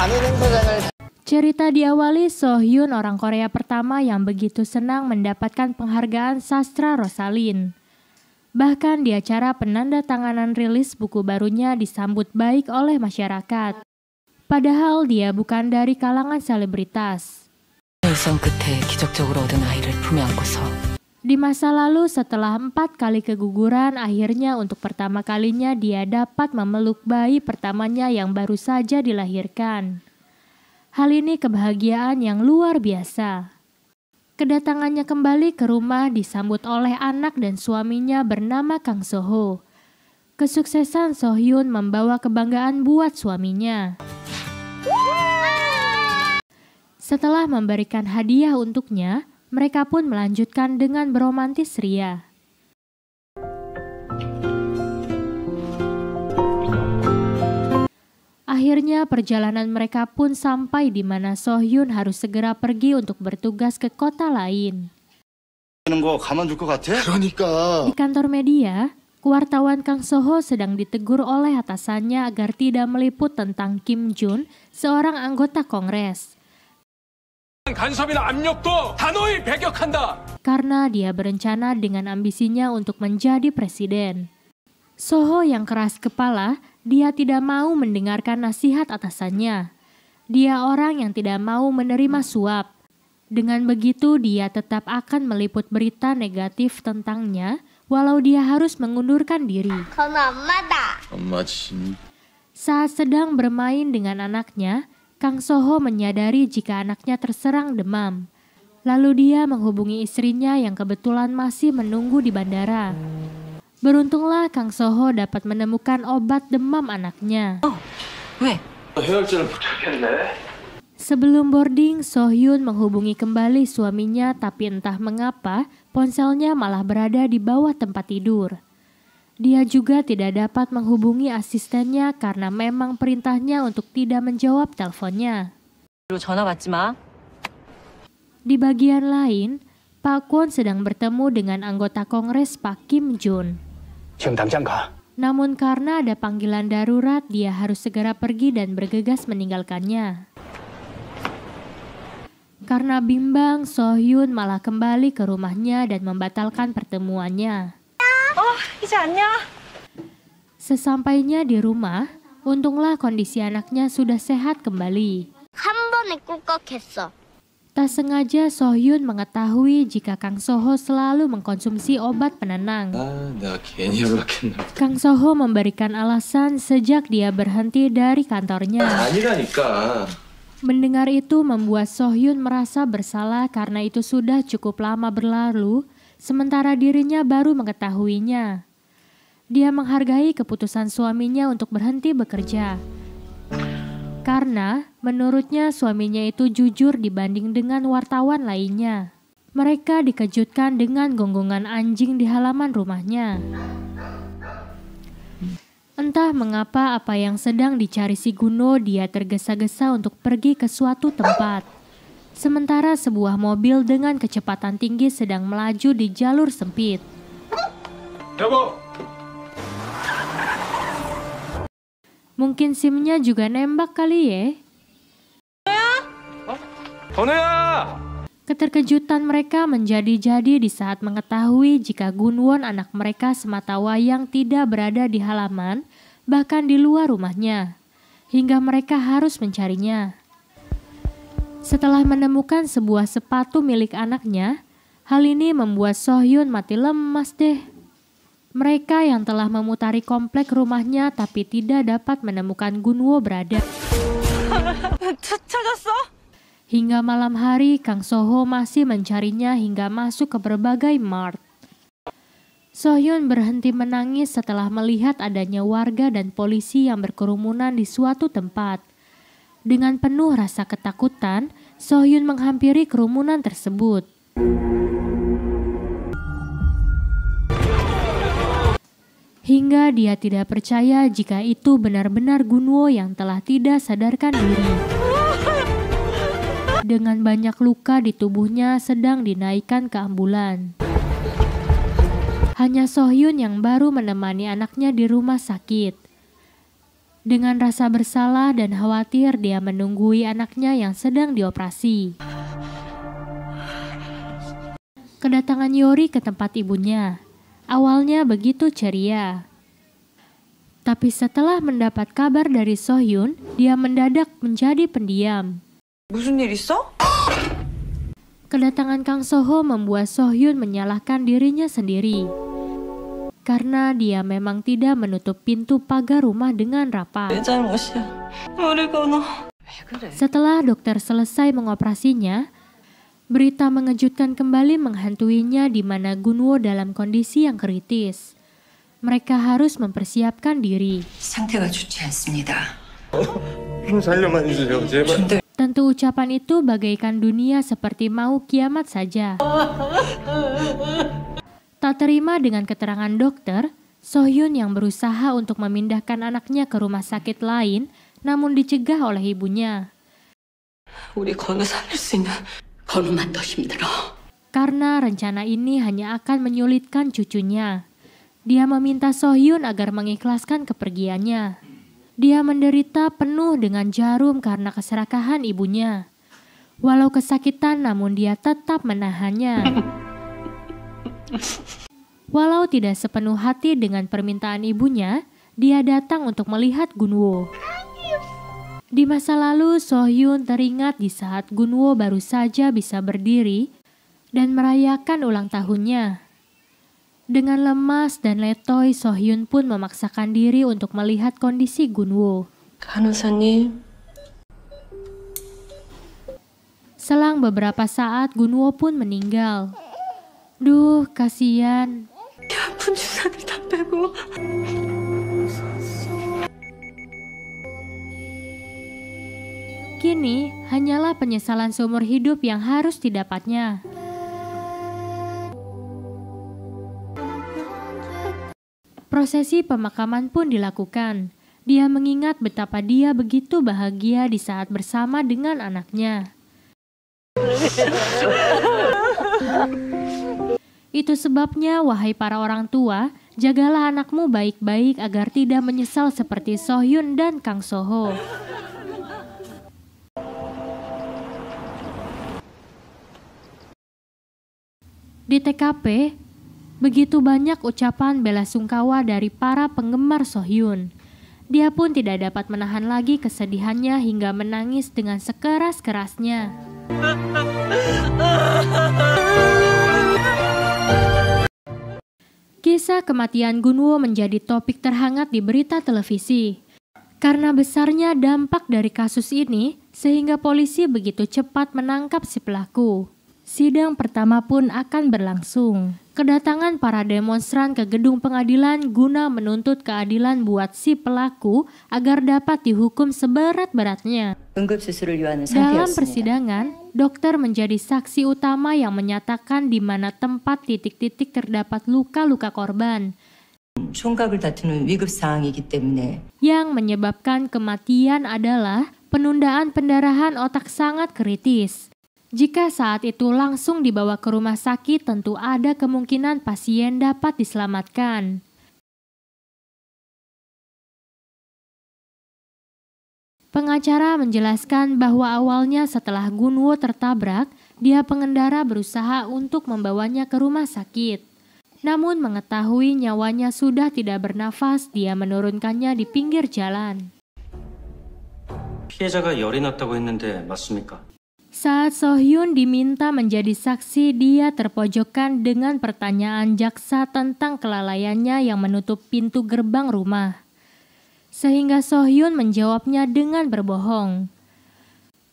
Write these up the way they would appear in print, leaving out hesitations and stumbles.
많은 행사장을. Cerita diawali So-hyun, orang Korea pertama yang begitu senang mendapatkan penghargaan sastra Rosalind. Bahkan di acara penandatanganan rilis buku barunya disambut baik oleh masyarakat. Padahal dia bukan dari kalangan selebritas. Di masa lalu setelah 4 kali keguguran, akhirnya untuk pertama kalinya dia dapat memeluk bayi pertamanya yang baru saja dilahirkan. Hal ini kebahagiaan yang luar biasa. Kedatangannya kembali ke rumah disambut oleh anak dan suaminya bernama Kang So-ho. Kesuksesan So-hyun membawa kebanggaan buat suaminya. Setelah memberikan hadiah untuknya, mereka pun melanjutkan dengan beromantis ria. Akhirnya perjalanan mereka pun sampai di mana So-hyun harus segera pergi untuk bertugas ke kota lain. Di kantor media, wartawan Kang So-ho sedang ditegur oleh atasannya agar tidak meliput tentang Kim Jun, seorang anggota Kongres. Karena dia berencana dengan ambisinya untuk menjadi presiden. So-ho yang keras kepala, dia tidak mau mendengarkan nasihat atasannya. Dia orang yang tidak mau menerima suap. Dengan begitu dia tetap akan meliput berita negatif tentangnya, walau dia harus mengundurkan diri. Saat sedang bermain dengan anaknya, Kang So-ho menyadari jika anaknya terserang demam. Lalu dia menghubungi istrinya yang kebetulan masih menunggu di bandara. Beruntunglah Kang So-ho dapat menemukan obat demam anaknya. Sebelum boarding, So-hyun menghubungi kembali suaminya, tapi entah mengapa ponselnya malah berada di bawah tempat tidur. Dia juga tidak dapat menghubungi asistennya karena memang perintahnya untuk tidak menjawab teleponnya. Di bagian lain, Pak Kwon sedang bertemu dengan anggota Kongres Pak Kim Jun. Namun karena ada panggilan darurat, dia harus segera pergi dan bergegas meninggalkannya. Karena bimbang, So-hyun malah kembali ke rumahnya dan membatalkan pertemuannya. Sesampainya di rumah, untunglah kondisi anaknya sudah sehat kembali. Tak sengaja So-hyun mengetahui jika Kang So-ho selalu mengkonsumsi obat penenang. Kang So-ho memberikan alasan sejak dia berhenti dari kantornya. Mendengar itu membuat So-hyun merasa bersalah karena itu sudah cukup lama berlalu, sementara dirinya baru mengetahuinya. Dia menghargai keputusan suaminya untuk berhenti bekerja. Karena menurutnya suaminya itu jujur dibanding dengan wartawan lainnya. Mereka dikejutkan dengan gonggongan anjing di halaman rumahnya. Entah mengapa apa yang sedang dicari si Guno, dia tergesa-gesa untuk pergi ke suatu tempat. Sementara sebuah mobil dengan kecepatan tinggi sedang melaju di jalur sempit. Mungkin SIM-nya juga nembak kali ya. Keterkejutan mereka menjadi-jadi di saat mengetahui jika Gunwon, anak mereka sematawayang, tidak berada di halaman, bahkan di luar rumahnya, hingga mereka harus mencarinya. Setelah menemukan sebuah sepatu milik anaknya, hal ini membuat So-hyun mati lemas deh. Mereka yang telah memutari komplek rumahnya tapi tidak dapat menemukan Gunwo berada. Hingga malam hari, Kang So-ho masih mencarinya hingga masuk ke berbagai mart. So-hyun berhenti menangis setelah melihat adanya warga dan polisi yang berkerumunan di suatu tempat. Dengan penuh rasa ketakutan, So-hyun menghampiri kerumunan tersebut. Hingga dia tidak percaya jika itu benar-benar Gunwo yang telah tidak sadarkan diri. Dengan banyak luka di tubuhnya sedang dinaikkan ke ambulan. Hanya So-hyun yang baru menemani anaknya di rumah sakit. Dengan rasa bersalah dan khawatir, dia menunggui anaknya yang sedang dioperasi. Kedatangan Yori ke tempat ibunya awalnya begitu ceria. Tapi setelah mendapat kabar dari Sohyun, dia mendadak menjadi pendiam. 무슨 일 있어? Kedatangan Kang Soho membuat Sohyun menyalahkan dirinya sendiri. Karena dia memang tidak menutup pintu pagar rumah dengan rapat. 내 잘못이야. 우리가 너. 왜 그래? Setelah dokter selesai mengoperasinya, berita mengejutkan kembali menghantuinya di mana Gunwo dalam kondisi yang kritis. Mereka harus mempersiapkan diri. 상태가 좋지 않습니다. 좀 살려만 주세요, 제발. Tentu ucapan itu bagaikan dunia seperti mau kiamat saja. Tak terima dengan keterangan dokter, Sohyun yang berusaha untuk memindahkan anaknya ke rumah sakit lain, namun dicegah oleh ibunya. 우리 건우 살릴 수 있는 건우만 더 힘들어. Karena rencana ini hanya akan menyulitkan cucunya. Dia meminta Sohyun agar mengikhlaskan kepergiannya. Dia menderita penuh dengan jarum karena keserakahan ibunya. Walau kesakitan, namun dia tetap menahannya. Walau tidak sepenuh hati dengan permintaan ibunya, dia datang untuk melihat Gunwo. Di masa lalu, Sohyun teringat di saat Gunwo baru saja bisa berdiri dan merayakan ulang tahunnya. Dengan lemas dan letoy, Sohyun pun memaksakan diri untuk melihat kondisi Gunwo. 간호사님. Selang beberapa saat, Gunwo pun meninggal. Duh, kasihan. 아픈 주사들 다 빼고. Kini, hanyalah penyesalan seumur hidup yang harus didapatnya. Prosesi pemakaman pun dilakukan. Dia mengingat betapa dia begitu bahagia di saat bersama dengan anaknya. Itu sebabnya, wahai para orang tua, jagalah anakmu baik-baik agar tidak menyesal seperti Sohyun dan Kang Soho. Di TKP, begitu banyak ucapan bela sungkawa dari para penggemar Sohyun. Dia pun tidak dapat menahan lagi kesedihannya hingga menangis dengan sekeras-kerasnya. Kisah kematian Gunwo menjadi topik terhangat di berita televisi. Karena besarnya dampak dari kasus ini, sehingga polisi begitu cepat menangkap si pelaku. Sidang pertama pun akan berlangsung. Kedatangan para demonstran ke gedung pengadilan guna menuntut keadilan buat si pelaku agar dapat dihukum seberat-beratnya. 응급수술을 요하는 Dalam 상태였습니다. persidangan, dokter menjadi saksi utama yang menyatakan di mana tempat titik-titik terdapat luka-luka korban 총각을 다투는 위급 상황이기 때문에 yang menyebabkan kematian adalah penundaan pendarahan otak sangat kritis. Jika saat itu langsung dibawa ke rumah sakit, tentu ada kemungkinan pasien dapat diselamatkan. Pengacara menjelaskan bahwa awalnya setelah Gunwo tertabrak, dia pengendara berusaha untuk membawanya ke rumah sakit. Namun mengetahui nyawanya sudah tidak bernafas, dia menurunkannya di pinggir jalan. 피해자가 열이 났다고 했는데 맞습니까? Saat Sohyun diminta menjadi saksi, dia terpojokkan dengan pertanyaan jaksa tentang kelalaiannya yang menutup pintu gerbang rumah. Sehingga Sohyun menjawabnya dengan berbohong.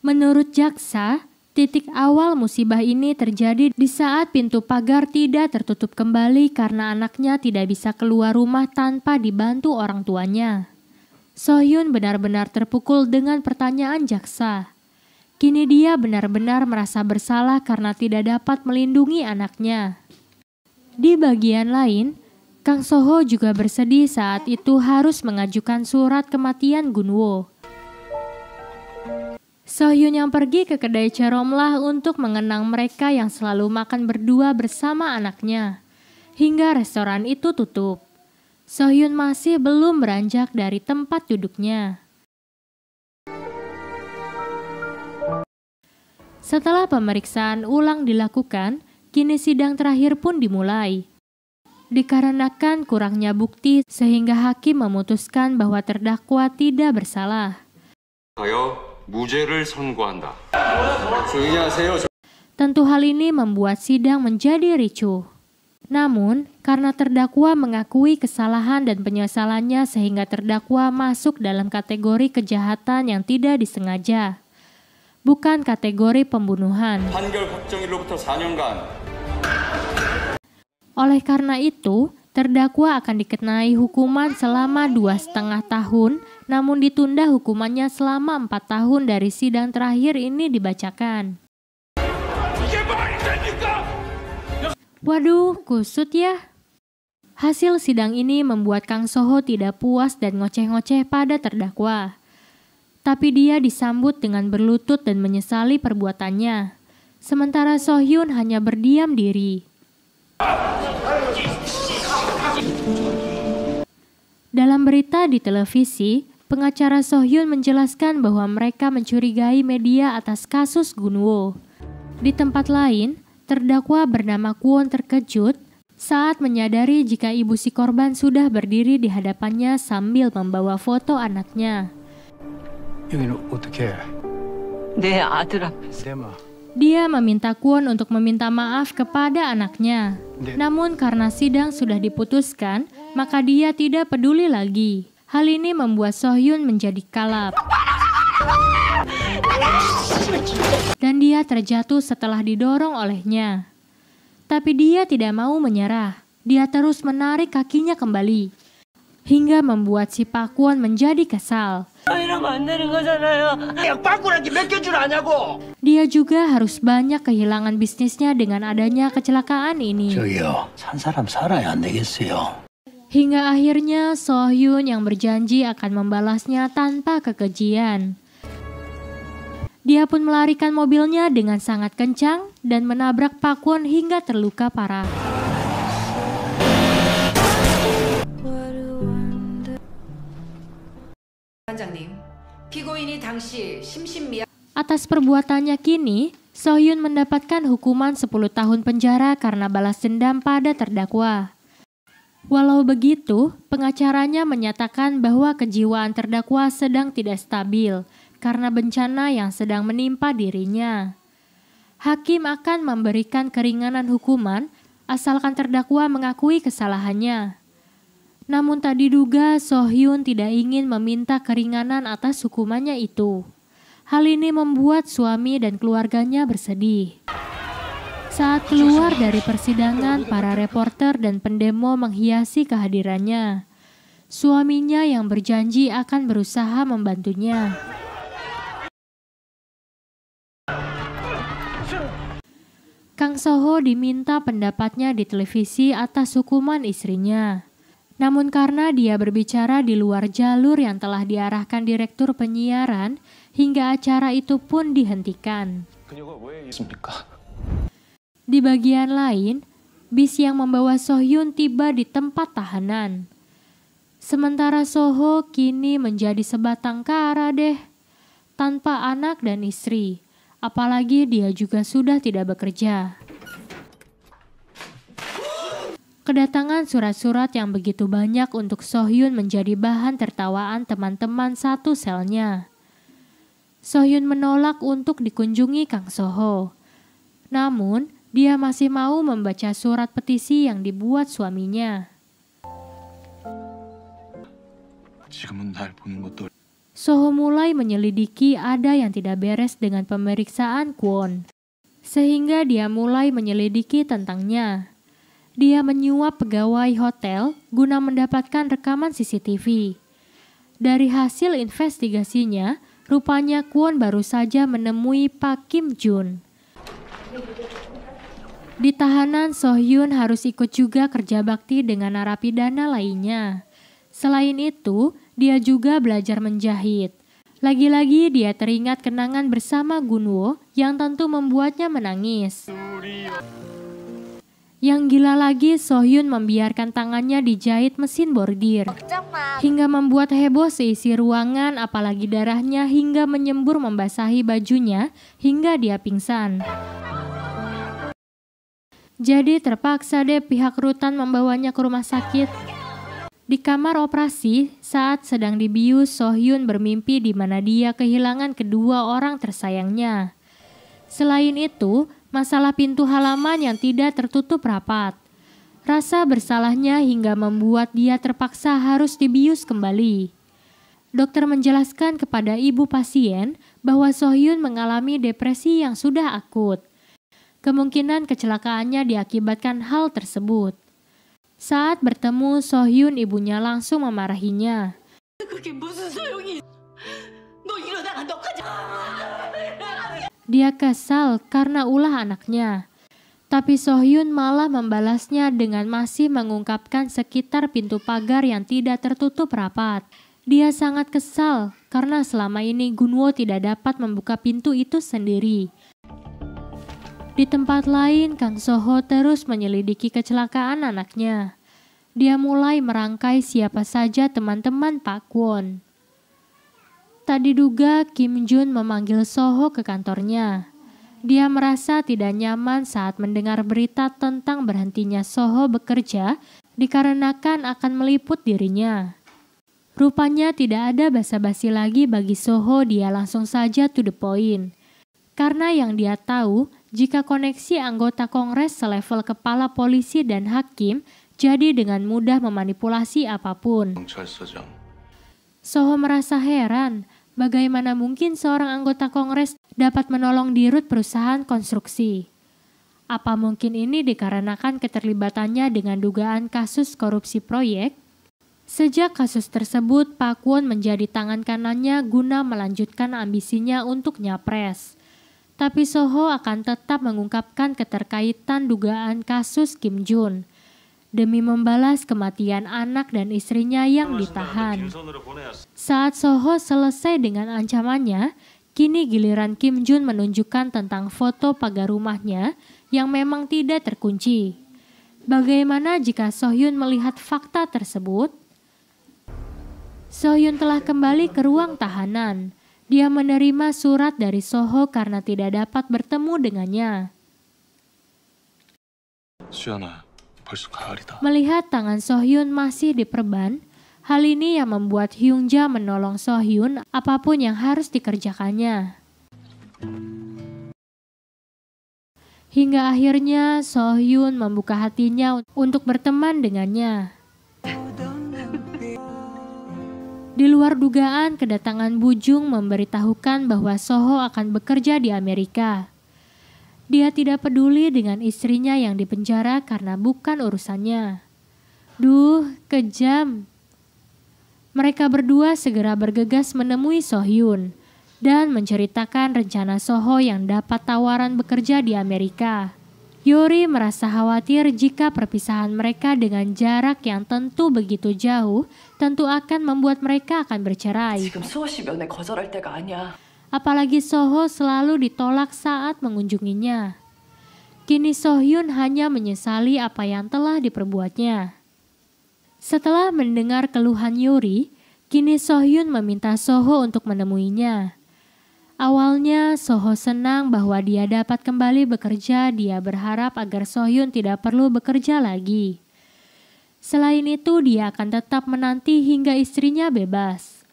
Menurut jaksa, titik awal musibah ini terjadi di saat pintu pagar tidak tertutup kembali karena anaknya tidak bisa keluar rumah tanpa dibantu orang tuanya. Sohyun benar-benar terpukul dengan pertanyaan jaksa. Kini dia benar-benar merasa bersalah karena tidak dapat melindungi anaknya. Di bagian lain, Kang Soho juga bersedih saat itu harus mengajukan surat kematian Gunwo. Sohyun yang pergi ke kedai Ceromlah untuk mengenang mereka yang selalu makan berdua bersama anaknya, hingga restoran itu tutup. Sohyun masih belum beranjak dari tempat duduknya. Setelah pemeriksaan ulang dilakukan, kini sidang terakhir pun dimulai. Dikarenakan kurangnya bukti sehingga hakim memutuskan bahwa terdakwa tidak bersalah. 무죄를 선고한다. Tentu hal ini membuat sidang menjadi ricuh. Namun, karena terdakwa mengakui kesalahan dan penyesalannya sehingga terdakwa masuk dalam kategori kejahatan yang tidak disengaja, bukan kategori pembunuhan. 판결 확정일로부터 4년간 Oleh karena itu, terdakwa akan dikenai hukuman selama 2,5 tahun, namun ditunda hukumannya selama 4 tahun dari sidang terakhir ini dibacakan. Waduh, kusut ya. Hasil sidang ini membuat Kang Soho tidak puas dan ngoceh-ngoceh pada terdakwa. Tapi dia disambut dengan berlutut dan menyesali perbuatannya. Sementara Sohyun hanya berdiam diri. Dalam berita di televisi, pengacara Sohyun menjelaskan bahwa mereka mencurigai media atas kasus Gunwo. Di tempat lain, terdakwa bernama Kwon terkejut saat menyadari jika ibu si korban sudah berdiri di hadapannya sambil membawa foto anaknya. 내 아들 앞에서. Dia meminta Kwon untuk meminta maaf kepada anaknya. Namun karena sidang sudah diputuskan, maka dia tidak peduli lagi. Hal ini membuat Sohyun menjadi kalap. Dan dia terjatuh setelah didorong olehnya. Tapi dia tidak mau menyerah. Dia terus menarik kakinya kembali. Hingga membuat si Pak Kwon menjadi kesal. Dia juga harus banyak kehilangan bisnisnya dengan adanya kecelakaan ini. Hingga akhirnya Sohyun yang berjanji akan membalasnya tanpa kekejian. Dia pun melarikan mobilnya dengan sangat kencang dan menabrak Pak Kwon hingga terluka parah. Atas perbuatannya kini, Sohyun mendapatkan hukuman 10 tahun penjara karena balas dendam pada terdakwa. Walau begitu, pengacaranya menyatakan bahwa kejiwaan terdakwa sedang tidak stabil karena bencana yang sedang menimpa dirinya. Hakim akan memberikan keringanan hukuman asalkan terdakwa mengakui kesalahannya. Namun tak diduga Sohyun tidak ingin meminta keringanan atas hukumannya itu. Hal ini membuat suami dan keluarganya bersedih. Saat keluar dari persidangan, para reporter dan pendemo menghiasi kehadirannya. Suaminya yang berjanji akan berusaha membantunya. Kang Soho diminta pendapatnya di televisi atas hukuman istrinya. Namun karena dia berbicara di luar jalur yang telah diarahkan direktur penyiaran, hingga acara itu pun dihentikan. Di bagian lain, bis yang membawa Sohyun tiba di tempat tahanan. Sementara Soho kini menjadi sebatang kara deh, tanpa anak dan istri. Apalagi dia juga sudah tidak bekerja. Kedatangan surat-surat yang begitu banyak untuk Sohyun menjadi bahan tertawaan teman-teman satu selnya. Sohyun menolak untuk dikunjungi Kang Soho. Namun, dia masih mau membaca surat petisi yang dibuat suaminya. Soho mulai menyelidiki ada yang tidak beres dengan pemeriksaan Kwon. Sehingga dia mulai menyelidiki tentangnya. Dia menyuap pegawai hotel guna mendapatkan rekaman CCTV. Dari hasil investigasinya, rupanya Kwon baru saja menemui Pak Kim Jun. Di tahanan, Sohyun harus ikut juga kerja bakti dengan narapidana lainnya. Selain itu, dia juga belajar menjahit. Lagi-lagi dia teringat kenangan bersama Gunwo yang tentu membuatnya menangis. Yang gila lagi, Sohyun membiarkan tangannya dijahit mesin bordir. Hingga membuat heboh seisi ruangan, apalagi darahnya hingga menyembur membasahi bajunya hingga dia pingsan. Jadi terpaksa deh pihak rutan membawanya ke rumah sakit. Di kamar operasi, saat sedang dibius, Sohyun bermimpi di mana dia kehilangan kedua orang tersayangnya. Selain itu, masalah pintu halaman yang tidak tertutup rapat. Rasa bersalahnya hingga membuat dia terpaksa harus dibius kembali. Dokter menjelaskan kepada ibu pasien bahwa Sohyun mengalami depresi yang sudah akut. Kemungkinan kecelakaannya diakibatkan hal tersebut. Saat bertemu Sohyun, ibunya langsung memarahinya. 그게 무슨 소용이? 너 이러다가 너까지. Dia kesal karena ulah anaknya. Tapi Sohyun malah membalasnya dengan masih mengungkapkan sekitar pintu pagar yang tidak tertutup rapat. Dia sangat kesal karena selama ini Gunwo tidak dapat membuka pintu itu sendiri. Di tempat lain, Kang Soho terus menyelidiki kecelakaan anaknya. Dia mulai merangkai siapa saja teman-teman Pak Kwon. Tak diduga, Kim Jun memanggil Soho ke kantornya. Dia merasa tidak nyaman saat mendengar berita tentang berhentinya Soho bekerja dikarenakan akan meliput dirinya. Rupanya tidak ada basa-basi lagi bagi Soho, dia langsung saja to the point. Karena yang dia tahu, jika koneksi anggota Kongres selevel kepala polisi dan hakim, jadi dengan mudah memanipulasi apapun. Soho merasa heran, bagaimana mungkin seorang anggota Kongres dapat menolong dirut perusahaan konstruksi. Apa mungkin ini dikarenakan keterlibatannya dengan dugaan kasus korupsi proyek? Sejak kasus tersebut, Pak Kwon menjadi tangan kanannya guna melanjutkan ambisinya untuk nyapres. Tapi Soho akan tetap mengungkapkan keterkaitan dugaan kasus Kim Jun demi membalas kematian anak dan istrinya yang ditahan. Saat Soho selesai dengan ancamannya, kini giliran Kim Jun menunjukkan tentang foto pagar rumahnya yang memang tidak terkunci. Bagaimana jika Sohyun melihat fakta tersebut? Sohyun telah kembali ke ruang tahanan. Dia menerima surat dari Soho karena tidak dapat bertemu dengannya. Melihat tangan Sohyun masih diperban, hal ini yang membuat Hyungja menolong Sohyun apapun yang harus dikerjakannya. Hingga akhirnya Sohyun membuka hatinya untuk berteman dengannya. Di luar dugaan, kedatangan Bujung memberitahukan bahwa Soho akan bekerja di Amerika. Dia tidak peduli dengan istrinya yang dipenjara karena bukan urusannya. Duh, kejam. Mereka berdua segera bergegas menemui Sohyun dan menceritakan rencana Soho yang dapat tawaran bekerja di Amerika. Yori merasa khawatir jika perpisahan mereka dengan jarak yang tentu begitu jauh tentu akan membuat mereka akan bercerai. 지금 수호 씨 면회 거절할 때가 아니야. Apalagi Soho selalu ditolak saat mengunjunginya. Kini Sohyun hanya menyesali apa yang telah diperbuatnya. Setelah mendengar keluhan Yori, kini Sohyun meminta Soho untuk menemuinya. Awalnya Soho senang bahwa dia dapat kembali bekerja. Dia berharap agar Sohyun tidak perlu bekerja lagi. Selain itu, dia akan tetap menanti hingga istrinya bebas.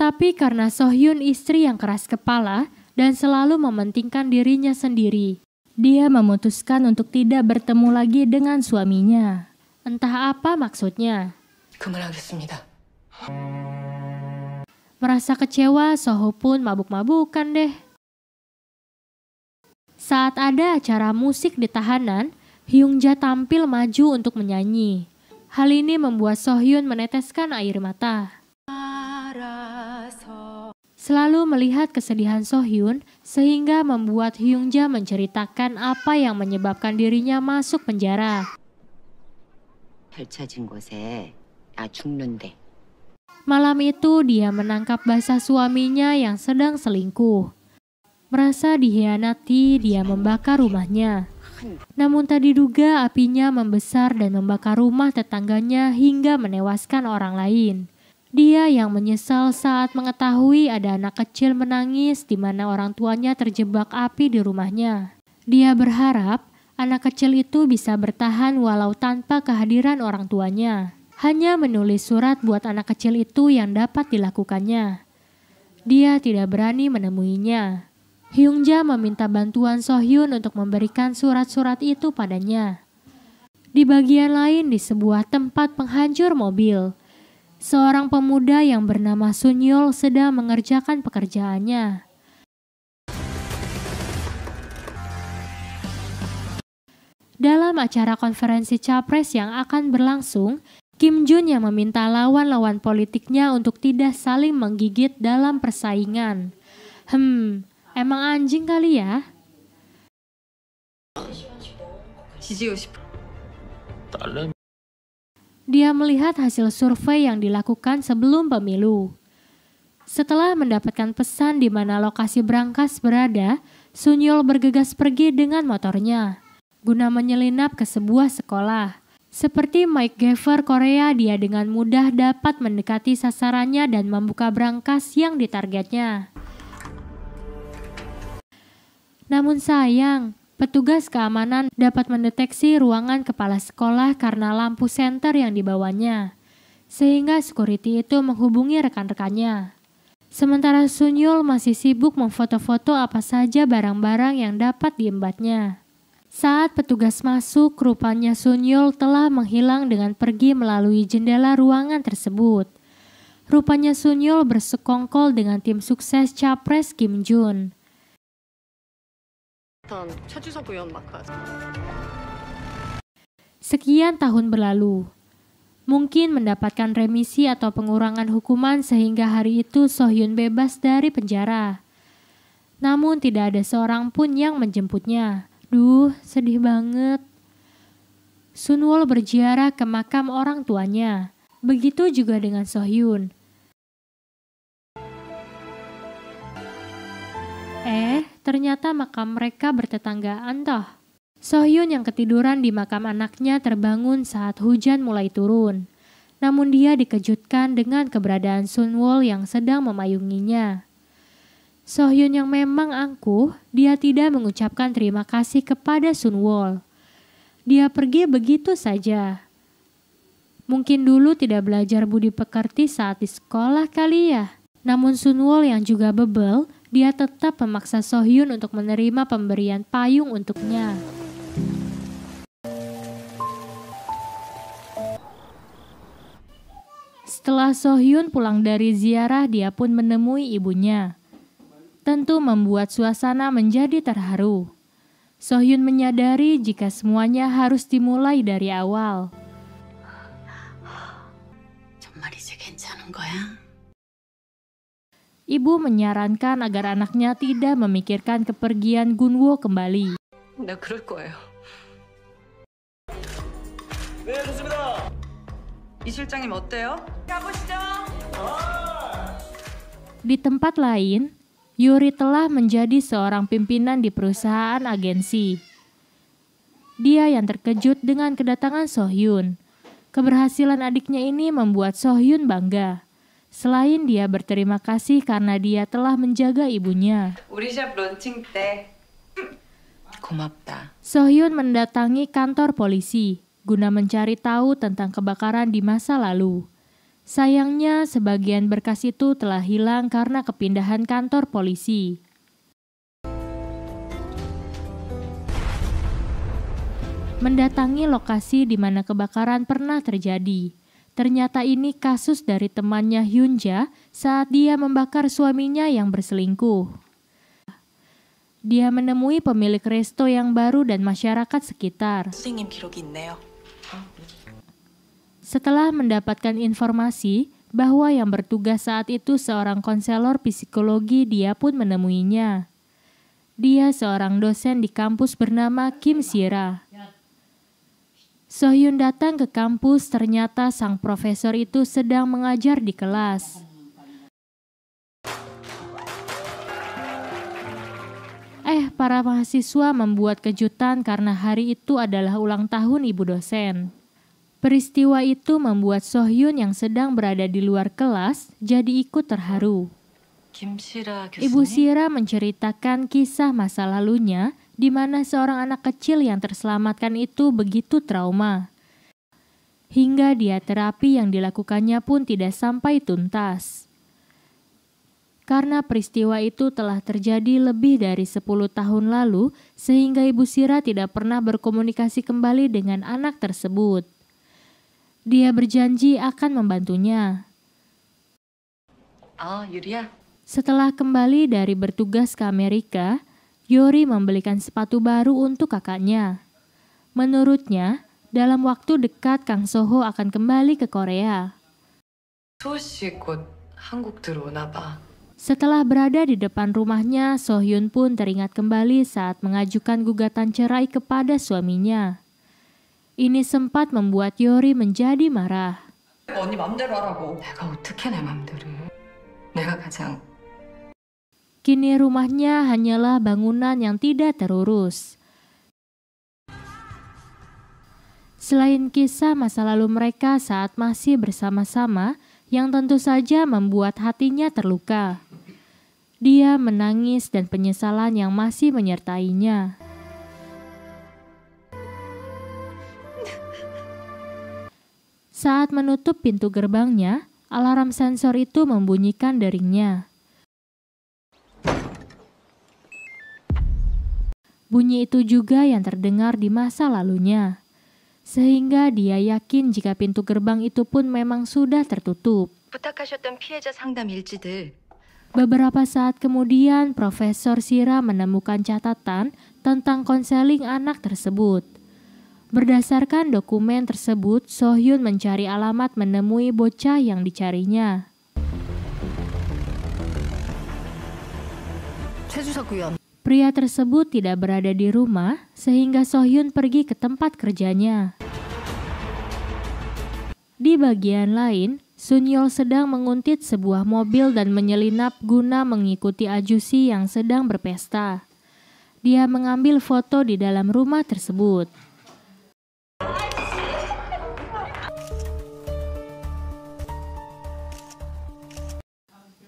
Tapi karena Sohyun istri yang keras kepala dan selalu mementingkan dirinya sendiri, dia memutuskan untuk tidak bertemu lagi dengan suaminya. Entah apa maksudnya. 그만하겠습니다. Merasa kecewa, Soho pun mabuk-mabukan deh. Saat ada acara musik di tahanan, Hyungja tampil maju untuk menyanyi. Hal ini membuat Sohyun meneteskan air mata. Selalu melihat kesedihan Sohyun, sehingga membuat Hyungja menceritakan apa yang menyebabkan dirinya masuk penjara. 펼쳐진 곳에 나 죽는데. Malam itu dia menangkap basah suaminya yang sedang selingkuh. Merasa dikhianati, dia membakar rumahnya. Namun tak diduga apinya membesar dan membakar rumah tetangganya hingga menewaskan orang lain. Dia yang menyesal saat mengetahui ada anak kecil menangis di mana orang tuanya terjebak api di rumahnya. Dia berharap anak kecil itu bisa bertahan walau tanpa kehadiran orang tuanya. Hanya menulis surat buat anak kecil itu yang dapat dilakukannya. Dia tidak berani menemuinya. Hyungja meminta bantuan Sohyun untuk memberikan surat-surat itu padanya. Di bagian lain di sebuah tempat penghancur mobil, seorang pemuda yang bernama Sunyol sedang mengerjakan pekerjaannya. Dalam acara konferensi capres yang akan berlangsung, Kim Jun yang meminta lawan-lawan politiknya untuk tidak saling menggigit dalam persaingan. Emang anjing kali ya? Dia melihat hasil survei yang dilakukan sebelum pemilu. Setelah mendapatkan pesan di mana lokasi berangkas berada, Sunyol bergegas pergi dengan motornya guna menyelinap ke sebuah sekolah. Seperti Mike Gaffer Korea, dia dengan mudah dapat mendekati sasarannya dan membuka berangkas yang ditargetnya. Namun sayang, petugas keamanan dapat mendeteksi ruangan kepala sekolah karena lampu senter yang dibawanya, sehingga security itu menghubungi rekan-rekannya. Sementara Sunyol masih sibuk memfoto-foto apa saja barang-barang yang dapat diembatnya. Saat petugas masuk, rupanya Sunyol telah menghilang dengan pergi melalui jendela ruangan tersebut. Rupanya Sunyol bersekongkol dengan tim sukses capres Kim Jun. Sekian tahun berlalu. Mungkin mendapatkan remisi atau pengurangan hukuman sehingga hari itu Sohyun bebas dari penjara. Namun tidak ada seorang pun yang menjemputnya. Duh, sedih banget. Sunwol berziarah ke makam orang tuanya. Begitu juga dengan Sohyun. Ternyata makam mereka bertetanggaan toh. Sohyun yang ketiduran di makam anaknya terbangun saat hujan mulai turun. Namun dia dikejutkan dengan keberadaan Sunwol yang sedang memayunginya. Sohyun yang memang angkuh, dia tidak mengucapkan terima kasih kepada Sunwol. Dia pergi begitu saja. Mungkin dulu tidak belajar budi pekerti saat di sekolah kali ya. Namun Sunwol yang juga bebel, dia tetap memaksa Sohyun untuk menerima pemberian payung untuknya. Setelah Sohyun pulang dari ziarah, dia pun menemui ibunya. Tentu membuat suasana menjadi terharu. Sohyun menyadari jika semuanya harus dimulai dari awal. Ibu menyarankan agar anaknya tidak memikirkan kepergian Gunwo kembali. 나 그럴 거예요. 네, 좋습니다. 이 실장님 어때요? 가보시죠. Di tempat lain, Yuri telah menjadi seorang pimpinan di perusahaan agensi. Dia yang terkejut dengan kedatangan Sohyun. Keberhasilan adiknya ini membuat Sohyun bangga. Selain dia berterima kasih karena dia telah menjaga ibunya. 우리 샵 런칭 때 고맙다. Sohyun mendatangi kantor polisi guna mencari tahu tentang kebakaran di masa lalu. Sayangnya sebagian berkas itu telah hilang karena kepindahan kantor polisi. Mendatangi lokasi di mana kebakaran pernah terjadi. Ternyata ini kasus dari temannya Hyunja saat dia membakar suaminya yang berselingkuh. Dia menemui pemilik resto yang baru dan masyarakat sekitar. 선생님 기록이 있네요. Setelah mendapatkan informasi bahwa yang bertugas saat itu seorang konselor psikologi, dia pun menemuinya. Dia seorang dosen di kampus bernama Kim Sira. Sohyun datang ke kampus, ternyata sang profesor itu sedang mengajar di kelas. para mahasiswa membuat kejutan karena hari itu adalah ulang tahun ibu dosen. Peristiwa itu membuat Sohyun yang sedang berada di luar kelas jadi ikut terharu. 김시라 Ibu Sira menceritakan kisah masa lalunya di mana seorang anak kecil yang terselamatkan itu begitu trauma. Hingga dia terapi yang dilakukannya pun tidak sampai tuntas. Karena peristiwa itu telah terjadi lebih dari 10 tahun lalu, sehingga Ibu Sira tidak pernah berkomunikasi kembali dengan anak tersebut. Dia berjanji akan membantunya. 유리야. Setelah kembali dari bertugas ke Amerika, Yori membelikan sepatu baru untuk kakaknya. Menurutnya, dalam waktu dekat Kang Soho akan kembali ke Korea. 소씨 곧 한국 들어오나 봐. Setelah berada di depan rumahnya, Sohyun pun teringat kembali saat mengajukan gugatan cerai kepada suaminya. Ini sempat membuat Yori menjadi marah. 언니 맘대로 하라고. 내가 어떻게 내 맘대로 해. 내가 가장 Kini rumahnya hanyalah bangunan yang tidak terurus. Selain kisah masa lalu mereka saat masih bersama-sama, yang tentu saja membuat hatinya terluka. Dia menangis dan penyesalan yang masih menyertainya. Saat menutup pintu gerbangnya, alarm sensor itu membunyikan deringnya. Bunyi itu juga yang terdengar di masa lalunya, sehingga dia yakin jika pintu gerbang itu pun memang sudah tertutup. 부탁하셨던 피해자 상담 일지들. Beberapa saat kemudian, Profesor Sira menemukan catatan tentang konseling anak tersebut. Berdasarkan dokumen tersebut, Sohyun mencari alamat menemui bocah yang dicarinya. 최주석 의원. Pria tersebut tidak berada di rumah, sehingga Sohyun pergi ke tempat kerjanya. Di bagian lain, Sunyol sedang menguntit sebuah mobil dan menyelinap guna mengikuti Ajusi yang sedang berpesta. Dia mengambil foto di dalam rumah tersebut.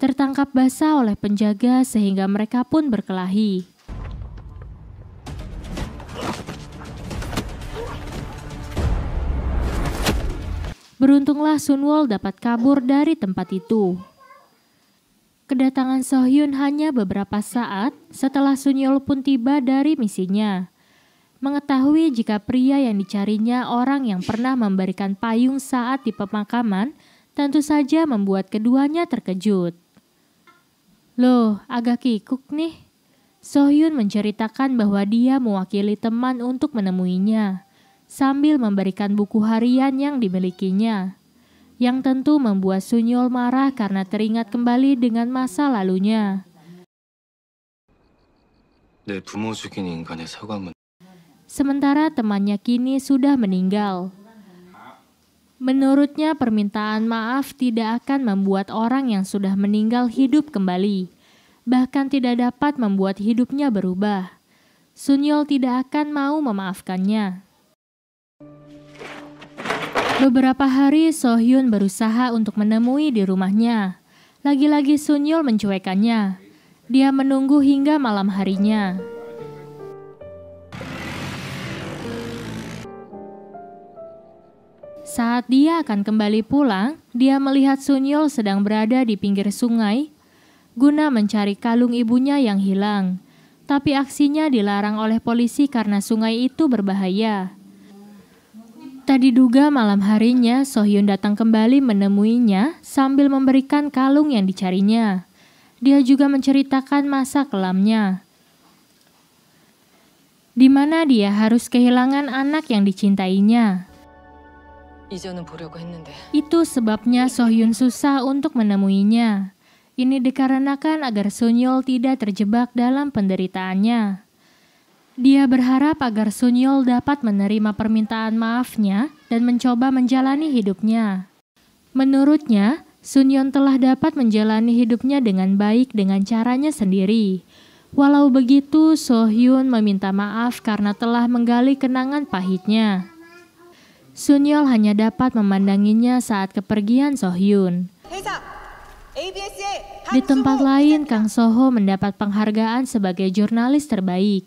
Tertangkap basah oleh penjaga sehingga mereka pun berkelahi. Beruntunglah Sunwol dapat kabur dari tempat itu. Kedatangan Sohyun hanya beberapa saat setelah Sunyol pun tiba dari misinya. Mengetahui jika pria yang dicarinya orang yang pernah memberikan payung saat di pemakaman, tentu saja membuat keduanya terkejut. Loh, agak kikuk nih. Sohyun menceritakan bahwa dia mewakili teman untuk menemuinya, sambil memberikan buku harian yang dimilikinya, yang tentu membuat Sunyol marah karena teringat kembali dengan masa lalunya. 내 부모 죽인 인간의 사과문. Sementara temannya kini sudah meninggal. Menurutnya permintaan maaf tidak akan membuat orang yang sudah meninggal hidup kembali, bahkan tidak dapat membuat hidupnya berubah. Sunyol tidak akan mau memaafkannya. Beberapa hari Sohyun berusaha untuk menemui di rumahnya. Lagi-lagi Sunyol mencuekannya. Dia menunggu hingga malam harinya. Saat dia akan kembali pulang, dia melihat Sunyol sedang berada di pinggir sungai guna mencari kalung ibunya yang hilang. Tapi aksinya dilarang oleh polisi karena sungai itu berbahaya. Tak diduga malam harinya, Sohyun datang kembali menemuinya sambil memberikan kalung yang dicarinya. Dia juga menceritakan masa kelamnya, di mana dia harus kehilangan anak yang dicintainya. 이전은 보려고 했는데. Itu sebabnya Sohyun susah untuk menemuinya. Ini dikarenakan agar Sunyol tidak terjebak dalam penderitaannya. Dia berharap agar Sunyol dapat menerima permintaan maafnya dan mencoba menjalani hidupnya. Menurutnya, Sunyon telah dapat menjalani hidupnya dengan baik dengan caranya sendiri. Walau begitu, So-hyun meminta maaf karena telah menggali kenangan pahitnya. Sun-yeol hanya dapat memandanginya saat kepergian So-hyun. Di tempat lain, Kang So-ho mendapat penghargaan sebagai jurnalis terbaik.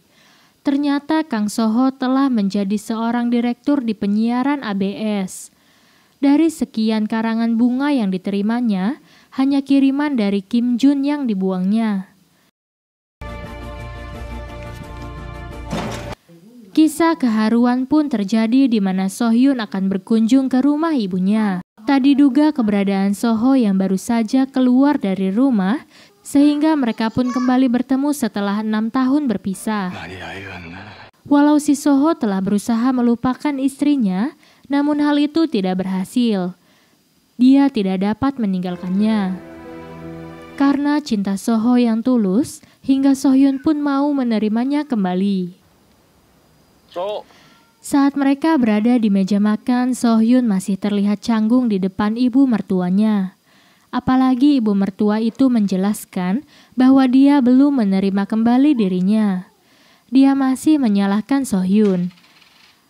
Ternyata Kang So-ho telah menjadi seorang direktur di penyiaran ABS. Dari sekian karangan bunga yang diterimanya, hanya kiriman dari Kim Jun yang dibuangnya. Kisah keharuan pun terjadi di mana So-hyun akan berkunjung ke rumah ibunya. Tak diduga keberadaan So-ho yang baru saja keluar dari rumah, sehingga mereka pun kembali bertemu setelah 6 tahun berpisah. Walau si So-ho telah berusaha melupakan istrinya, namun hal itu tidak berhasil. Dia tidak dapat meninggalkannya. Karena cinta So-ho yang tulus, hingga So-hyun pun mau menerimanya kembali. Saat mereka berada di meja makan, So-hyun masih terlihat canggung di depan ibu mertuanya. Apalagi ibu mertua itu menjelaskan bahwa dia belum menerima kembali dirinya. Dia masih menyalahkan So-hyun.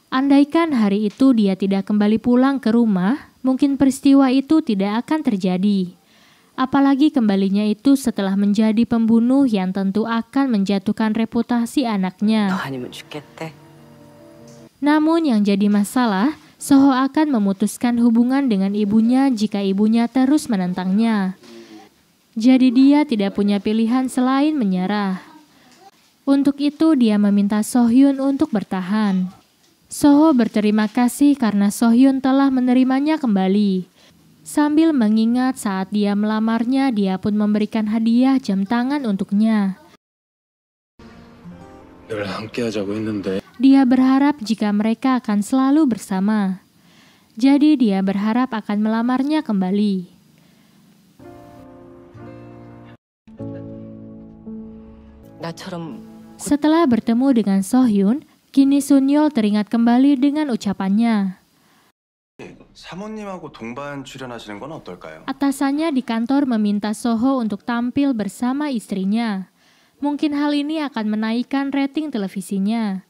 Andaikan hari itu dia tidak kembali pulang ke rumah, mungkin peristiwa itu tidak akan terjadi. Apalagi kembalinya itu setelah menjadi pembunuh yang tentu akan menjatuhkan reputasi anaknya. Namun yang jadi masalah, So-ho akan memutuskan hubungan dengan ibunya jika ibunya terus menentangnya. Jadi dia tidak punya pilihan selain menyerah. Untuk itu dia meminta So-hyun untuk bertahan. So-ho berterima kasih karena So-hyun telah menerimanya kembali. Sambil mengingat saat dia melamarnya, dia pun memberikan hadiah jam tangan untuknya. Dia berharap jika mereka akan selalu bersama. Jadi dia berharap akan melamarnya kembali. Setelah bertemu dengan So-hyun, kini Sun-yeol teringat kembali dengan ucapannya. 사모님하고 동반 출연하시는 건 어떨까요? Atasannya di kantor meminta So-ho untuk tampil bersama istrinya. Mungkin hal ini akan menaikkan rating televisinya.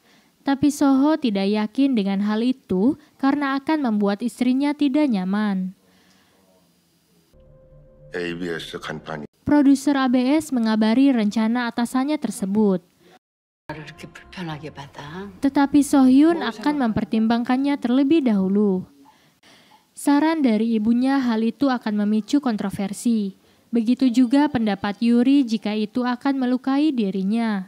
Tapi So-ho tidak yakin dengan hal itu karena akan membuat istrinya tidak nyaman. ABS 간판이 Produser ABS mengabari rencana atasannya tersebut. Tetapi So-hyun akan mempertimbangkannya terlebih dahulu. Saran dari ibunya hal itu akan memicu kontroversi. Begitu juga pendapat Yuri jika itu akan melukai dirinya.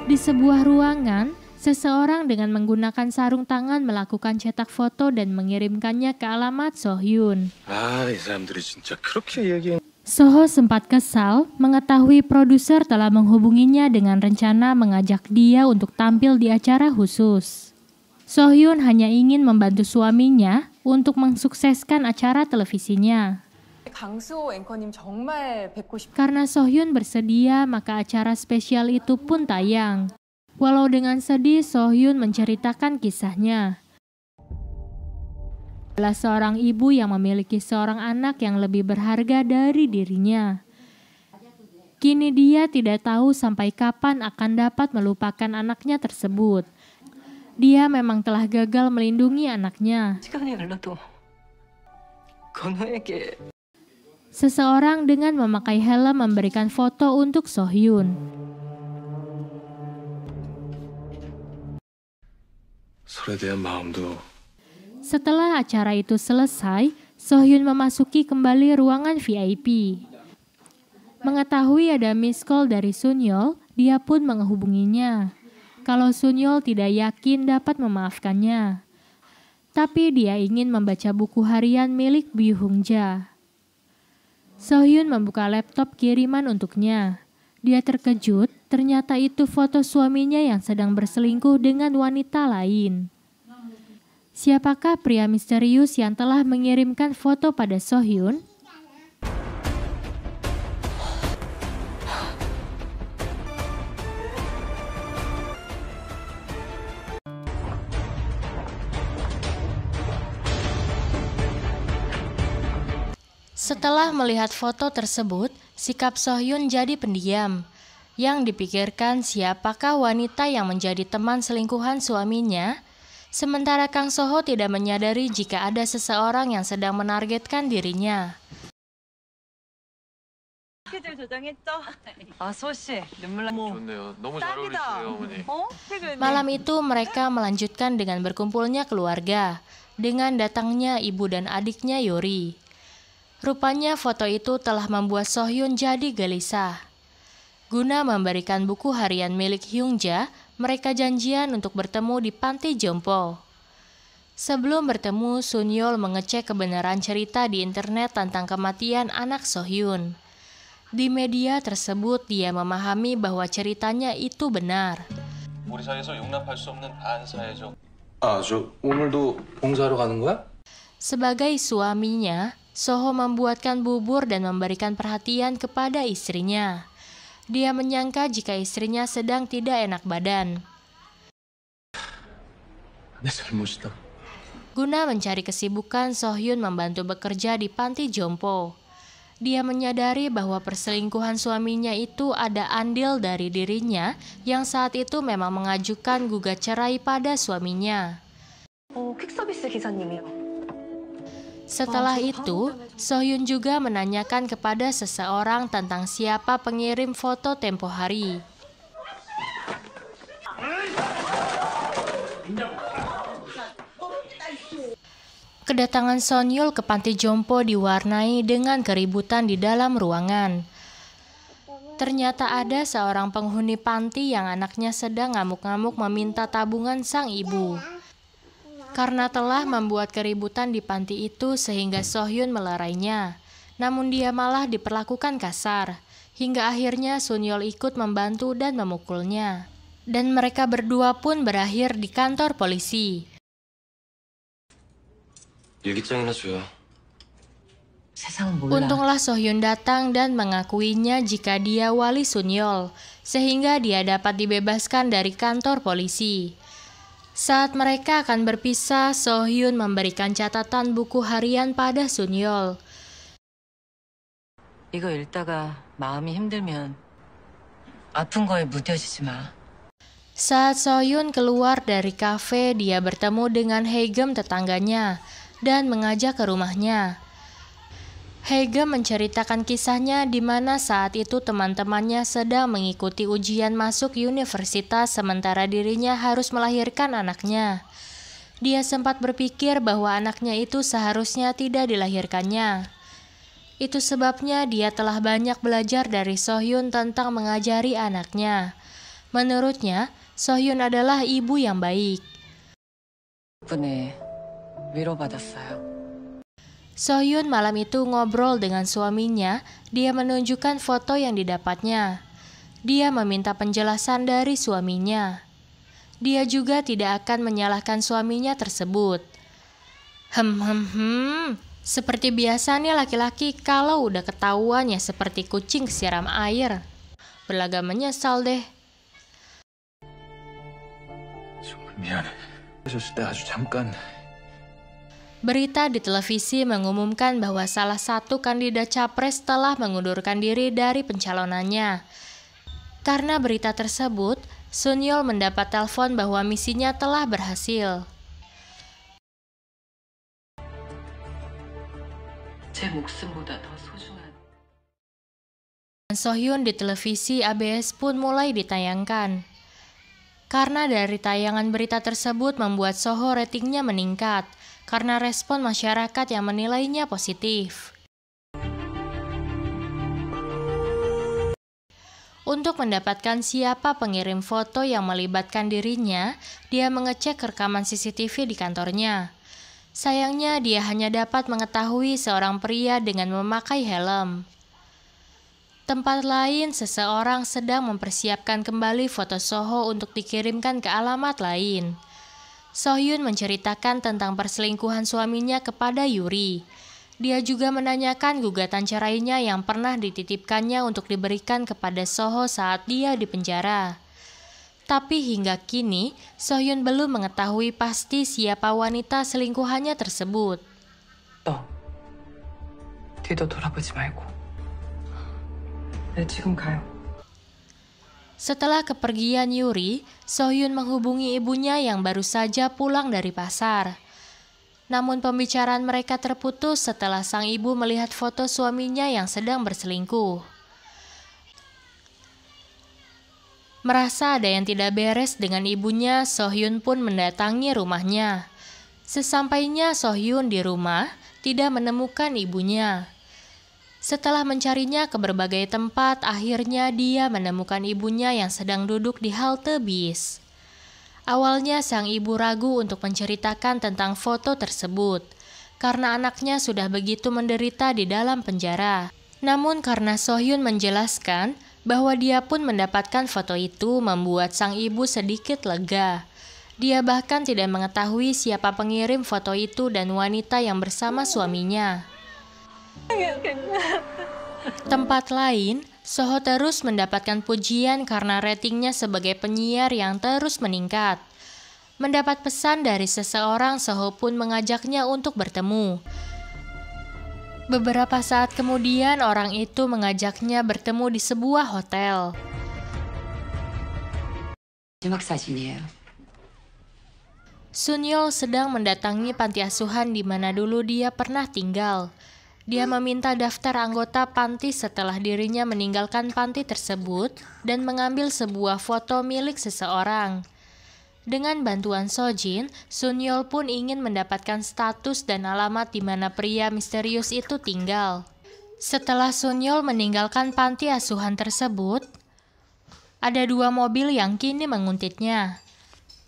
Di sebuah ruangan, seseorang dengan menggunakan sarung tangan melakukan cetak foto dan mengirimkannya ke alamat So-hyun. 이 사람들이 진짜 그렇게 얘기해. So-ho sempat kesal mengetahui produser telah menghubunginya dengan rencana mengajak dia untuk tampil di acara khusus. So-hyun hanya ingin membantu suaminya untuk mensukseskan acara televisinya. 강수호 앵커님 정말 뵙고 싶. Karena So-hyun bersedia, maka acara spesial itu pun tayang. Walau dengan sedih, So-hyun menceritakan kisahnya. Adalah seorang ibu yang memiliki seorang anak yang lebih berharga dari dirinya. Kini dia tidak tahu sampai kapan akan dapat melupakan anaknya tersebut. Dia memang telah gagal melindungi anaknya. Seseorang dengan memakai helm memberikan foto untuk So-hyun. 설에 대한 마음도 Setelah acara itu selesai, So-hyun memasuki kembali ruangan VIP. Mengetahui ada miss call dari Sun-yeol, dia pun menghubunginya. Kalau Sun-yeol tidak yakin dapat memaafkannya. Tapi dia ingin membaca buku harian milik Byung-ja. So-hyun membuka laptop kiriman untuknya. Dia terkejut, ternyata itu foto suaminya yang sedang berselingkuh dengan wanita lain. Siapakah pria misterius yang telah mengirimkan foto pada So-hyun? Setelah melihat foto tersebut, sikap Sohyun jadi pendiam. Yang dipikirkan siapakah wanita yang menjadi teman selingkuhan suaminya? Sementara Kang Soho tidak menyadari jika ada seseorang yang sedang menargetkan dirinya. 스케줄 조정했죠? 아, 소씨, 눈물 나. 좋네요. 너무 잘 어울리시네요, 어머니. 퇴근. Malam itu mereka melanjutkan dengan berkumpulnya keluarga, dengan datangnya ibu dan adiknya Yori. Rupanya foto itu telah membuat Sohyun jadi gelisah. Guna memberikan buku harian milik Hyungja, mereka janjian untuk bertemu di panti jompo. Sebelum bertemu, Sunyol mengecek kebenaran cerita di internet tentang kematian anak Sohyun. Di media tersebut, dia memahami bahwa ceritanya itu benar. 우리 사이에서 용납할 수 없는 반사회적. 저 오늘도 봉사하러 가는 거야? Sebagai suaminya, Soho membuatkan bubur dan memberikan perhatian kepada istrinya. Dia menyangka jika istrinya sedang tidak enak badan. 내 잘못이다. Guna mencari kesibukan, Sohyun membantu bekerja di panti jompo. Dia menyadari bahwa perselingkuhan suaminya itu ada andil dari dirinya yang saat itu memang mengajukan gugat cerai pada suaminya. 퀵서비스 기사님이요. Setelah itu, Sohyun juga menanyakan kepada seseorang tentang siapa pengirim foto tempo hari. Kedatangan Sonyul ke panti jompo diwarnai dengan keributan di dalam ruangan. Ternyata ada seorang penghuni panti yang anaknya sedang ngamuk-ngamuk meminta tabungan sang ibu. Karena telah membuat keributan di panti itu sehingga Sohyun melarainya. Namun dia malah diperlakukan kasar. Hingga akhirnya Sunyol ikut membantu dan memukulnya. Dan mereka berdua pun berakhir di kantor polisi. 일기장이나 줘요. 세상은 몰라. Untunglah Sohyun datang dan mengakuinya jika dia wali Sunyol, sehingga dia dapat dibebaskan dari kantor polisi. Saat mereka akan berpisah, Sohyun memberikan catatan buku harian pada Sunyol. 이거 읽다가 마음이 힘들면 아픈 거에 무뎌지지 마. Saat Sohyun keluar dari kafe, dia bertemu dengan Haegem tetangganya dan mengajak ke rumahnya. Haegem menceritakan kisahnya di mana saat itu teman-temannya sedang mengikuti ujian masuk universitas sementara dirinya harus melahirkan anaknya. Dia sempat berpikir bahwa anaknya itu seharusnya tidak dilahirkannya. Itu sebabnya dia telah banyak belajar dari Sohyun tentang mengajari anaknya. Menurutnya, Sohyun adalah ibu yang baik. 덕분에 위로받았어요. Sohyun malam itu ngobrol dengan suaminya, dia menunjukkan foto yang didapatnya. Dia meminta penjelasan dari suaminya. Dia juga tidak akan menyalahkan suaminya tersebut. Seperti biasanya laki-laki kalau udah ketahuan ya seperti kucing siram air. Berlagak menyesal deh. 정말 미안해. 해줬을 때 아주 잠깐. Berita di televisi mengumumkan bahwa salah satu kandidat capres telah mengundurkan diri dari pencalonannya. Karena berita tersebut, Sunyol mendapat telepon bahwa misinya telah berhasil. 제 목숨보다 더 소중한. Sohyun di televisi ABS pun mulai ditayangkan. Karena dari tayangan berita tersebut membuat Soho ratingnya meningkat. Karena respon masyarakat yang menilainya positif. Untuk mendapatkan siapa pengirim foto yang melibatkan dirinya, dia mengecek rekaman CCTV di kantornya. Sayangnya dia hanya dapat mengetahui seorang pria dengan memakai helm. Tempat lain, seseorang sedang mempersiapkan kembali foto Soho untuk dikirimkan ke alamat lain. Sohyun menceritakan tentang perselingkuhan suaminya kepada Yuri. Dia juga menanyakan gugatan cerainya yang pernah dititipkannya untuk diberikan kepada Soho saat dia di penjara. Tapi hingga kini, Sohyun belum mengetahui pasti siapa wanita selingkuhannya tersebut. 뒤도 돌아보지 말고. 네, 지금 가요. Setelah kepergian Yuri, Sohyun menghubungi ibunya yang baru saja pulang dari pasar. Namun pembicaraan mereka terputus setelah sang ibu melihat foto suaminya yang sedang berselingkuh. Merasa ada yang tidak beres dengan ibunya, Sohyun pun mendatangi rumahnya. Sesampainya Sohyun di rumah, tidak menemukan ibunya. Setelah mencarinya ke berbagai tempat, akhirnya dia menemukan ibunya yang sedang duduk di halte bis. Awalnya sang ibu ragu untuk menceritakan tentang foto tersebut, karena anaknya sudah begitu menderita di dalam penjara. Namun karena Sohyun menjelaskan bahwa dia pun mendapatkan foto itu, membuat sang ibu sedikit lega. Dia bahkan tidak mengetahui siapa pengirim foto itu dan wanita yang bersama suaminya. Tempat lain, Soho terus mendapatkan pujian karena ratingnya sebagai penyiar yang terus meningkat. Mendapat pesan dari seseorang, Soho pun mengajaknya untuk bertemu. Beberapa saat kemudian, orang itu mengajaknya bertemu di sebuah hotel. 마지막 사진이에요. Sunyol sedang mendatangi panti asuhan di mana dulu dia pernah tinggal. Dia meminta daftar anggota panti setelah dirinya meninggalkan panti tersebut dan mengambil sebuah foto milik seseorang. Dengan bantuan Sojin, Sunyol pun ingin mendapatkan status dan alamat di mana pria misterius itu tinggal. Setelah Sunyol meninggalkan panti asuhan tersebut, ada 2 mobil yang kini menguntitnya.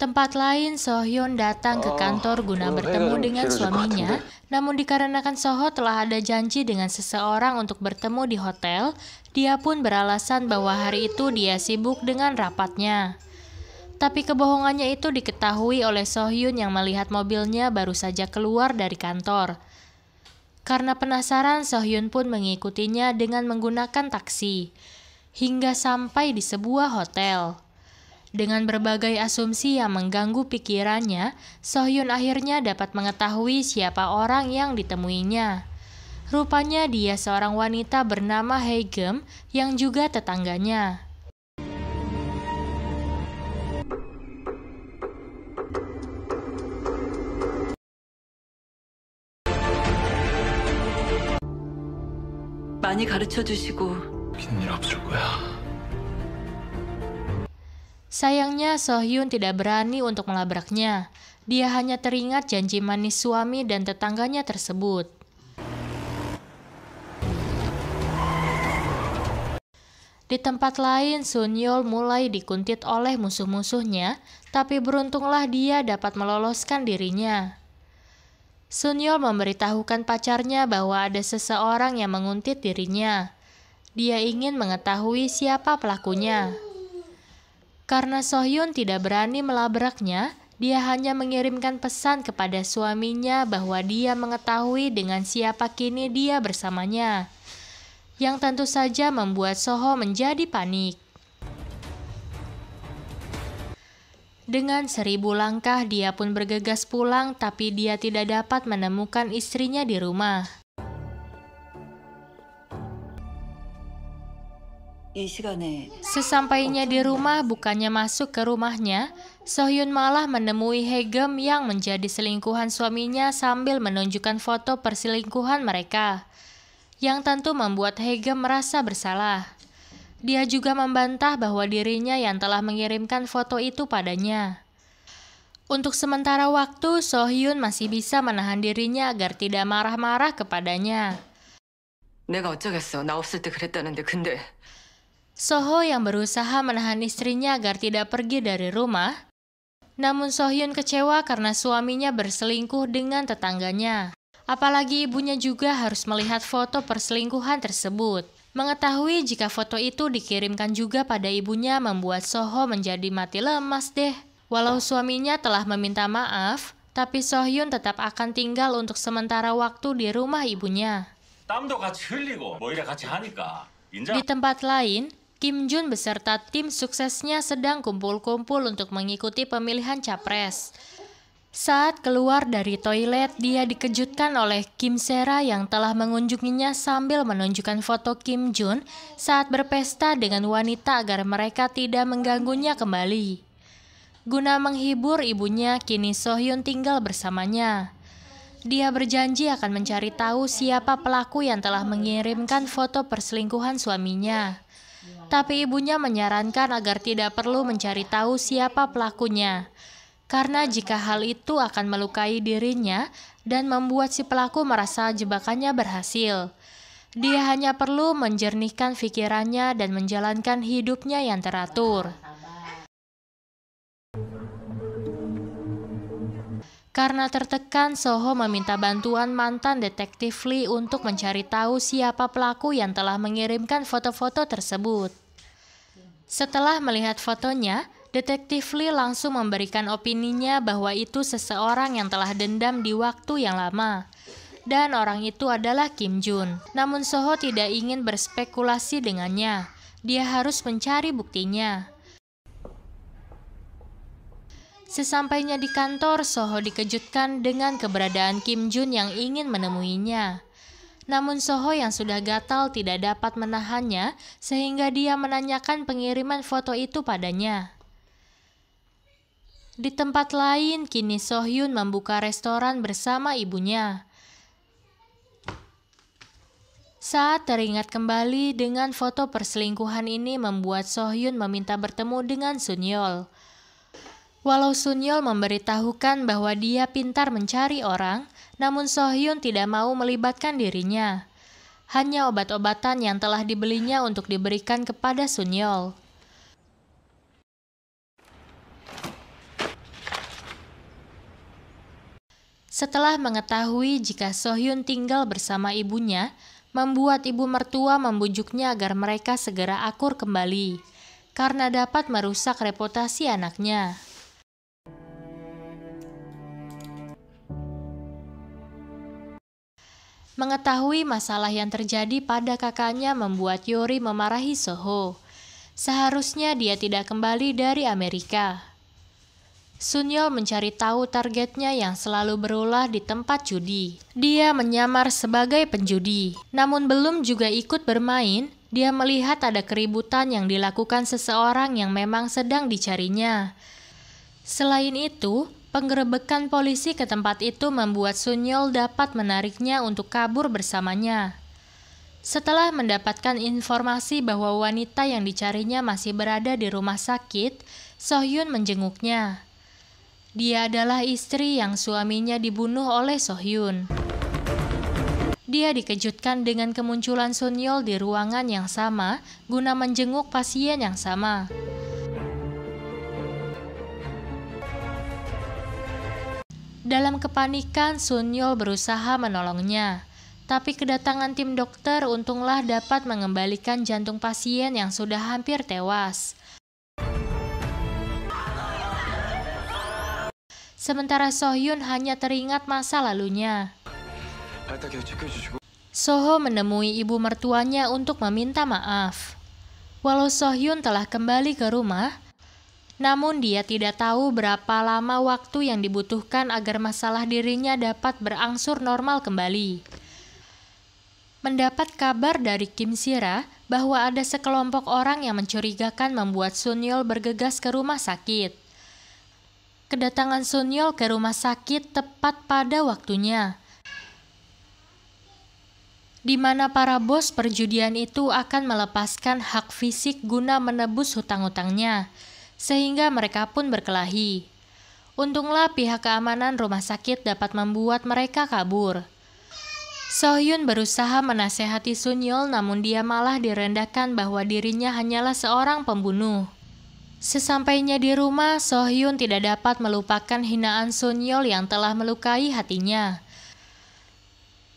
Tempat lain, Sohyun datang ke kantor guna bertemu dengan suaminya, namun dikarenakan Soho telah ada janji dengan seseorang untuk bertemu di hotel, dia pun beralasan bahwa hari itu dia sibuk dengan rapatnya. Tapi kebohongannya itu diketahui oleh Sohyun yang melihat mobilnya baru saja keluar dari kantor. Karena penasaran, Sohyun pun mengikutinya dengan menggunakan taksi, hingga sampai di sebuah hotel. Dengan berbagai asumsi yang mengganggu pikirannya, Sohyun akhirnya dapat mengetahui siapa orang yang ditemuinya. Rupanya dia seorang wanita bernama Haegem yang juga tetangganya. 많이 가르쳐 주시고 믿는 일 없을 거야. Sayangnya Sohyun tidak berani untuk melabraknya. Dia hanya teringat janji manis suami dan tetangganya tersebut. Di tempat lain, Sunyol mulai dikuntit oleh musuh-musuhnya, tapi beruntunglah dia dapat meloloskan dirinya. Sunyol memberitahukan pacarnya bahwa ada seseorang yang menguntit dirinya. Dia ingin mengetahui siapa pelakunya. Karena Sohyun tidak berani melabraknya, dia hanya mengirimkan pesan kepada suaminya bahwa dia mengetahui dengan siapa kini dia bersamanya, yang tentu saja membuat Soho menjadi panik. Dengan 1000 langkah, dia pun bergegas pulang, tapi dia tidak dapat menemukan istrinya di rumah. Sesampainya di rumah, bukannya masuk ke rumahnya, Sohyun malah menemui Haegem yang menjadi selingkuhan suaminya sambil menunjukkan foto perselingkuhan mereka, yang tentu membuat Haegem merasa bersalah. Dia juga membantah bahwa dirinya yang telah mengirimkan foto itu padanya. Untuk sementara waktu, Sohyun masih bisa menahan dirinya agar tidak marah-marah kepadanya. 내가 어쩌겠어. 나 없을 때 그랬다는데 근데 Soho yang berusaha menahan istrinya agar tidak pergi dari rumah, namun Sohyun kecewa karena suaminya berselingkuh dengan tetangganya. Apalagi ibunya juga harus melihat foto perselingkuhan tersebut. Mengetahui jika foto itu dikirimkan juga pada ibunya membuat Soho menjadi mati lemas deh. Walau suaminya telah meminta maaf, tapi Sohyun tetap akan tinggal untuk sementara waktu di rumah ibunya. 땀도 같이 흘리고 뭐 이래 같이 하니까 Di tempat lain, Kim Jun beserta tim suksesnya sedang kumpul-kumpul untuk mengikuti pemilihan capres. Saat keluar dari toilet, dia dikejutkan oleh Kim Sera yang telah mengunjunginya sambil menunjukkan foto Kim Jun saat berpesta dengan wanita agar mereka tidak mengganggunya kembali. Guna menghibur ibunya, kini So-hyun tinggal bersamanya. Dia berjanji akan mencari tahu siapa pelaku yang telah mengirimkan foto perselingkuhan suaminya. Tapi ibunya menyarankan agar tidak perlu mencari tahu siapa pelakunya. Karena jika hal itu akan melukai dirinya dan membuat si pelaku merasa jebakannya berhasil. Dia hanya perlu menjernihkan pikirannya dan menjalankan hidupnya yang teratur. Karena tertekan, Soho meminta bantuan mantan detektif Lee untuk mencari tahu siapa pelaku yang telah mengirimkan foto-foto tersebut. Setelah melihat fotonya, Detektif Lee langsung memberikan opininya bahwa itu seseorang yang telah dendam di waktu yang lama. Dan orang itu adalah Kim Jun. Namun Soho tidak ingin berspekulasi dengannya. Dia harus mencari buktinya. Sesampainya di kantor, Soho dikejutkan dengan keberadaan Kim Jun yang ingin menemuinya. Namun Soho yang sudah gatal tidak dapat menahannya, sehingga dia menanyakan pengiriman foto itu padanya. Di tempat lain, kini So-hyun membuka restoran bersama ibunya. Saat teringat kembali dengan foto perselingkuhan ini membuat So-hyun meminta bertemu dengan Sun-yeol. Walau Sun-yeol memberitahukan bahwa dia pintar mencari orang, namun So-hyun tidak mau melibatkan dirinya. Hanya obat-obatan yang telah dibelinya untuk diberikan kepada Sun-yeol. Setelah mengetahui jika So-hyun tinggal bersama ibunya, membuat ibu mertua membujuknya agar mereka segera akur kembali, karena dapat merusak reputasi anaknya. Mengetahui masalah yang terjadi pada kakaknya membuat Yori memarahi Soho. Seharusnya dia tidak kembali dari Amerika. Sun-yeol mencari tahu targetnya yang selalu berulah di tempat judi. Dia menyamar sebagai penjudi, namun belum juga ikut bermain, dia melihat ada keributan yang dilakukan seseorang yang memang sedang dicarinya. Selain itu, penggerebekan polisi ke tempat itu membuat Sun-yeol dapat menariknya untuk kabur bersamanya. Setelah mendapatkan informasi bahwa wanita yang dicarinya masih berada di rumah sakit, So-hyun menjenguknya. Dia adalah istri yang suaminya dibunuh oleh So-hyun. Dia dikejutkan dengan kemunculan Sun-yeol di ruangan yang sama guna menjenguk pasien yang sama. Dalam kepanikan, Sun-yeol berusaha menolongnya. Tapi kedatangan tim dokter untunglah dapat mengembalikan jantung pasien yang sudah hampir tewas. Sementara So-hyun hanya teringat masa lalunya. Soho menemui ibu mertuanya untuk meminta maaf. Walau So-hyun telah kembali ke rumah, namun dia tidak tahu berapa lama waktu yang dibutuhkan agar masalah dirinya dapat berangsur normal kembali. Mendapat kabar dari Kim Sera bahwa ada sekelompok orang yang mencurigakan membuat Sun-yeol bergegas ke rumah sakit. Kedatangan Sun-yeol ke rumah sakit tepat pada waktunya, di mana para bos perjudian itu akan melepaskan hak fisik guna menebus hutang-hutangnya, sehingga mereka pun berkelahi. Untunglah pihak keamanan rumah sakit dapat membuat mereka kabur. So-hyun berusaha menasehati Sun-yeol, namun dia malah direndahkan bahwa dirinya hanyalah seorang pembunuh. Sesampainya di rumah, So-hyun tidak dapat melupakan hinaan Sun-yeol yang telah melukai hatinya.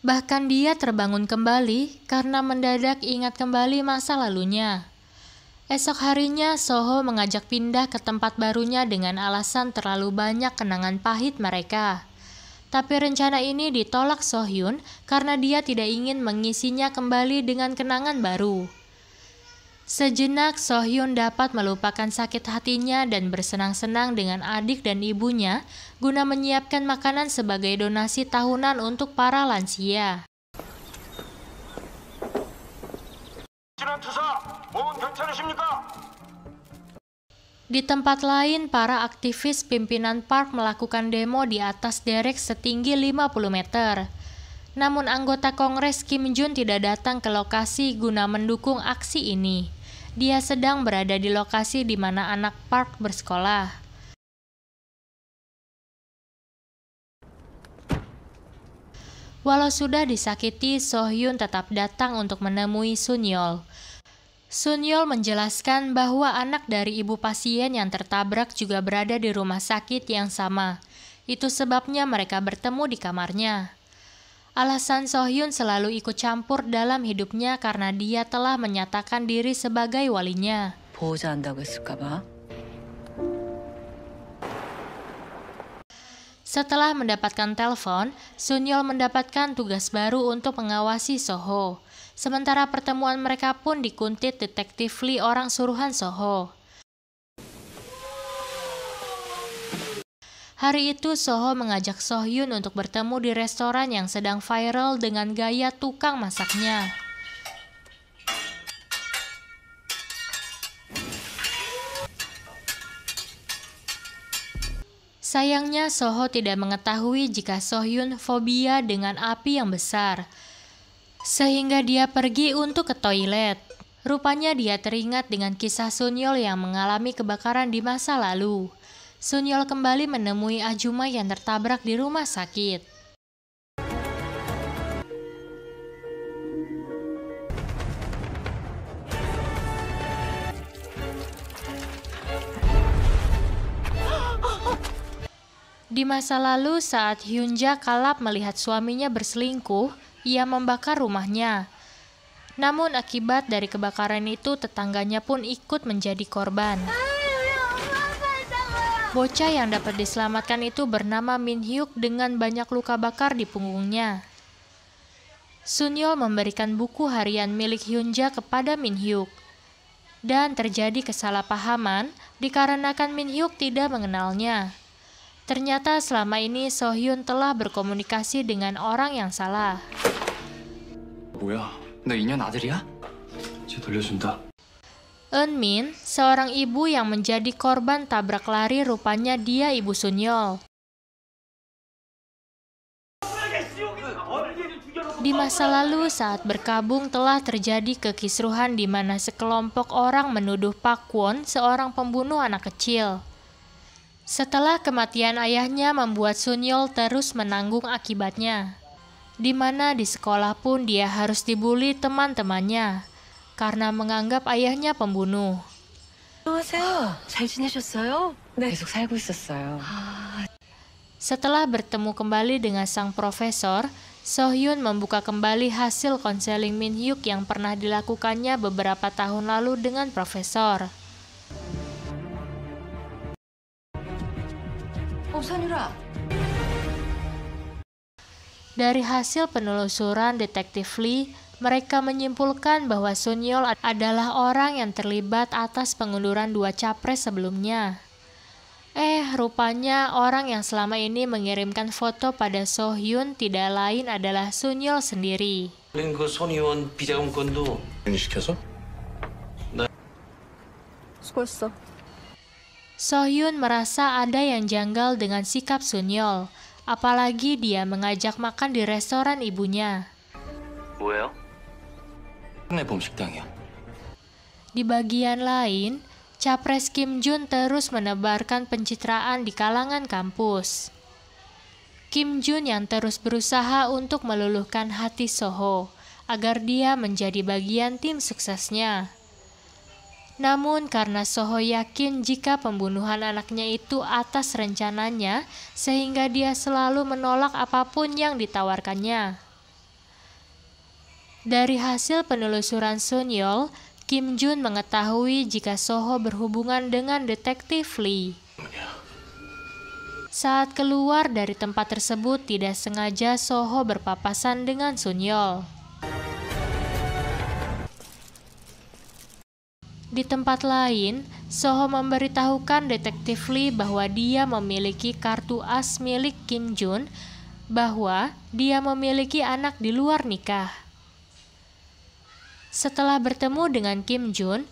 Bahkan dia terbangun kembali karena mendadak ingat kembali masa lalunya. Esok harinya, Soho mengajak pindah ke tempat barunya dengan alasan terlalu banyak kenangan pahit mereka. Tapi rencana ini ditolak So-hyun karena dia tidak ingin mengisinya kembali dengan kenangan baru. Sejenak Sohyun dapat melupakan sakit hatinya dan bersenang-senang dengan adik dan ibunya guna menyiapkan makanan sebagai donasi tahunan untuk para lansia. Di tempat lain, para aktivis pimpinan park melakukan demo di atas derek setinggi 50 meter. Namun anggota Kongres Kim Jun tidak datang ke lokasi guna mendukung aksi ini. Dia sedang berada di lokasi di mana anak park bersekolah. Walau sudah disakiti, Sohyun tetap datang untuk menemui Sunyol. Sunyol menjelaskan bahwa anak dari ibu pasien yang tertabrak juga berada di rumah sakit yang sama. Itu sebabnya mereka bertemu di kamarnya. Alasan Sohyun selalu ikut campur dalam hidupnya karena dia telah menyatakan diri sebagai walinya. 보호자한다고 했을까 봐. Setelah mendapatkan telepon, Sunyol mendapatkan tugas baru untuk mengawasi Soho. Sementara pertemuan mereka pun dikuntit detektif Lee, orang suruhan Soho. Hari itu Soho mengajak Sohyun untuk bertemu di restoran yang sedang viral dengan gaya tukang masaknya. Sayangnya Soho tidak mengetahui jika Sohyun fobia dengan api yang besar, sehingga dia pergi untuk ke toilet. Rupanya dia teringat dengan kisah Sunyol yang mengalami kebakaran di masa lalu. Sunyol kembali menemui Ajuma yang tertabrak di rumah sakit. Di masa lalu, saat Hyunja kalap melihat suaminya berselingkuh, ia membakar rumahnya. Namun akibat dari kebakaran itu, tetangganya pun ikut menjadi korban. Bocah yang dapat diselamatkan itu bernama Min Hyuk dengan banyak luka bakar di punggungnya. Sunyol memberikan buku harian milik Hyunja kepada Min Hyuk. Dan terjadi kesalahpahaman dikarenakan Min Hyuk tidak mengenalnya. Ternyata selama ini Sohyun telah berkomunikasi dengan orang yang salah. 뭐야? 너 인연 아들이야? 쟤 돌려준다. Eunmin, seorang ibu yang menjadi korban tabrak lari, rupanya dia ibu Sunyol. Di masa lalu, saat berkabung telah terjadi kekisruhan di mana sekelompok orang menuduh Pak Kwon, seorang pembunuh anak kecil. Setelah kematian ayahnya membuat Sunyol terus menanggung akibatnya. Di mana di sekolah pun dia harus dibully teman-temannya karena menganggap ayahnya pembunuh. 안녕하세요. 잘 지내셨어요? 네. 계속 살고 있었어요. Setelah bertemu kembali dengan sang profesor, Sohyun membuka kembali hasil konseling Min Hyuk yang pernah dilakukannya beberapa tahun lalu dengan profesor. 선율아. Dari hasil penelusuran detektif Lee, mereka menyimpulkan bahwa Sunyol adalah orang yang terlibat atas pengunduran 2 capres sebelumnya. Rupanya orang yang selama ini mengirimkan foto pada Sohyun tidak lain adalah Sunyol sendiri. 그 손 의원 비자금 건도 시켜서? 수고했어. Sohyun merasa ada yang janggal dengan sikap Sunyol, apalagi dia mengajak makan di restoran ibunya. 뭐예요? 내 식당이야. Di bagian lain, Capres Kim Jun terus menebarkan pencitraan di kalangan kampus. Kim Jun yang terus berusaha untuk meluluhkan hati Soho agar dia menjadi bagian tim suksesnya. Namun karena Soho yakin jika pembunuhan anaknya itu atas rencananya, sehingga dia selalu menolak apapun yang ditawarkannya. Dari hasil penelusuran Sunyol, Kim Jun mengetahui jika Soho berhubungan dengan detektif Lee. Saat keluar dari tempat tersebut, tidak sengaja Soho berpapasan dengan Sunyol. Di tempat lain, Soho memberitahukan detektif Lee bahwa dia memiliki kartu as milik Kim Jun, bahwa dia memiliki anak di luar nikah. Setelah bertemu dengan Kim Jun,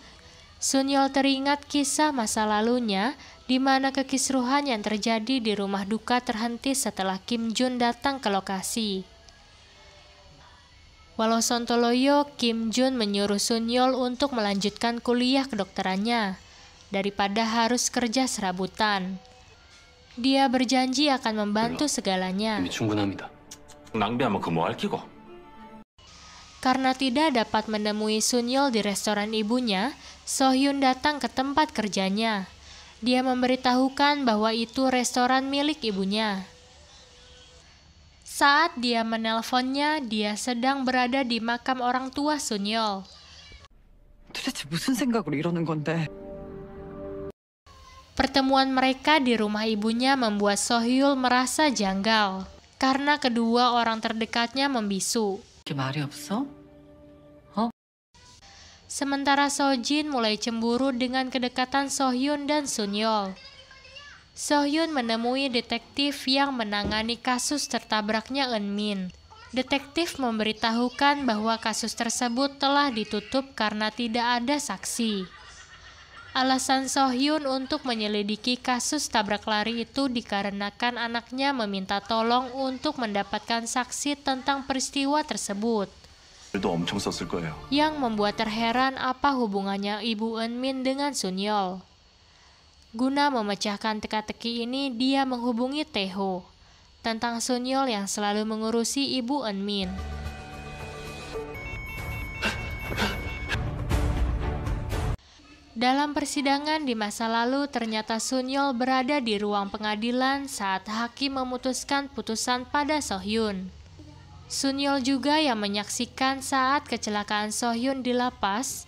Sun Yeol teringat kisah masa lalunya di mana kekisruhan yang terjadi di rumah duka terhenti setelah Kim Jun datang ke lokasi. Walau sontoloyo, Kim Jun menyuruh Sun Yeol untuk melanjutkan kuliah kedokterannya daripada harus kerja serabutan. Dia berjanji akan membantu segalanya. 이미 충분합니다. 낭비하면 그 뭐 할 끼고. Karena tidak dapat menemui Sun Yeol di restoran ibunya, So Hyun datang ke tempat kerjanya. Dia memberitahukan bahwa itu restoran milik ibunya. Saat dia menelponnya, dia sedang berada di makam orang tua Sun Yeol. 도대체 무슨 생각으로 이러는 건데? Pertemuan mereka di rumah ibunya membuat So Hyun merasa janggal karena kedua orang terdekatnya membisu. 이게 말이 없어? Sementara So Jin mulai cemburu dengan kedekatan So Hyun dan Sun Yeol. So Hyun menemui detektif yang menangani kasus tertabraknya Eun Min. Detektif memberitahukan bahwa kasus tersebut telah ditutup karena tidak ada saksi. Alasan So Hyun untuk menyelidiki kasus tabrak lari itu dikarenakan anaknya meminta tolong untuk mendapatkan saksi tentang peristiwa tersebut. 도 엄청 썼을 거예요. Yang membuat terheran apa hubungannya Ibu Eun Min dengan Sun Yeol. Guna memecahkan teka-teki ini, dia menghubungi Taeho tentang Sun Yeol yang selalu mengurusi Ibu Eun Min. Dalam persidangan di masa lalu, ternyata Sun Yeol berada di ruang pengadilan saat hakim memutuskan putusan pada So Hyun. Sun Yeol juga yang menyaksikan saat kecelakaan So Hyun di lapas.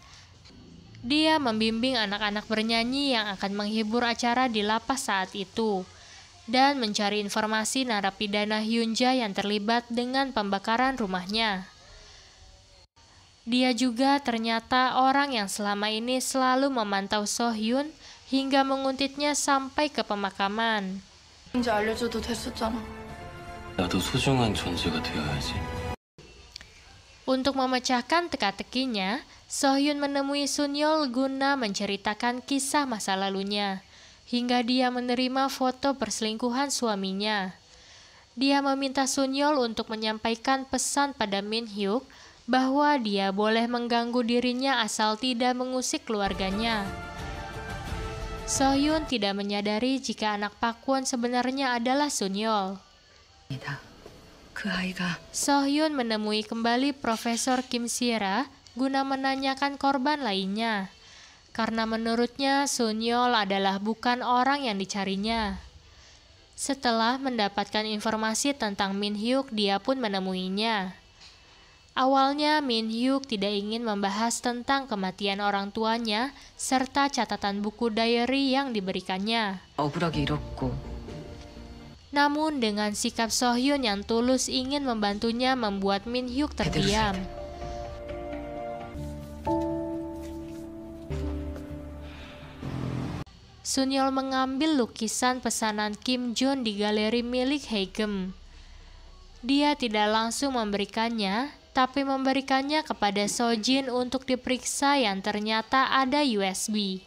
Dia membimbing anak-anak bernyanyi yang akan menghibur acara di lapas saat itu, dan mencari informasi narapidana Hyunja yang terlibat dengan pembakaran rumahnya. Dia juga ternyata orang yang selama ini selalu memantau So Hyun hingga menguntitnya sampai ke pemakaman. 이제 알려줘도 됐었잖아. 나도 소중한 존재가 되어야지. Untuk memecahkan teka-tekinya, So Hyun menemui Sun Yeol guna menceritakan kisah masa lalunya, hingga dia menerima foto perselingkuhan suaminya. Dia meminta Sun Yeol untuk menyampaikan pesan pada Min Hyuk bahwa dia boleh mengganggu dirinya asal tidak mengusik keluarganya. So Hyun tidak menyadari jika anak Pak Kwon sebenarnya adalah Sun Yeol. 그 아이가 So Hyun menemui kembali Profesor Kim Si-ra guna menanyakan korban lainnya, karena menurutnya Sun Yeol adalah bukan orang yang dicarinya. Setelah mendapatkan informasi tentang Min Hyuk, dia pun menemuinya. Awalnya Min Hyuk tidak ingin membahas tentang kematian orang tuanya serta catatan buku diary yang diberikannya. 억울하게 잃었고 Namun dengan sikap So Hyun yang tulus ingin membantunya membuat Min Hyuk terdiam. Sun Yeol mengambil lukisan pesanan Kim Jun di galeri milik Haegem. Dia tidak langsung memberikannya, tapi memberikannya kepada So Jin untuk diperiksa yang ternyata ada USB.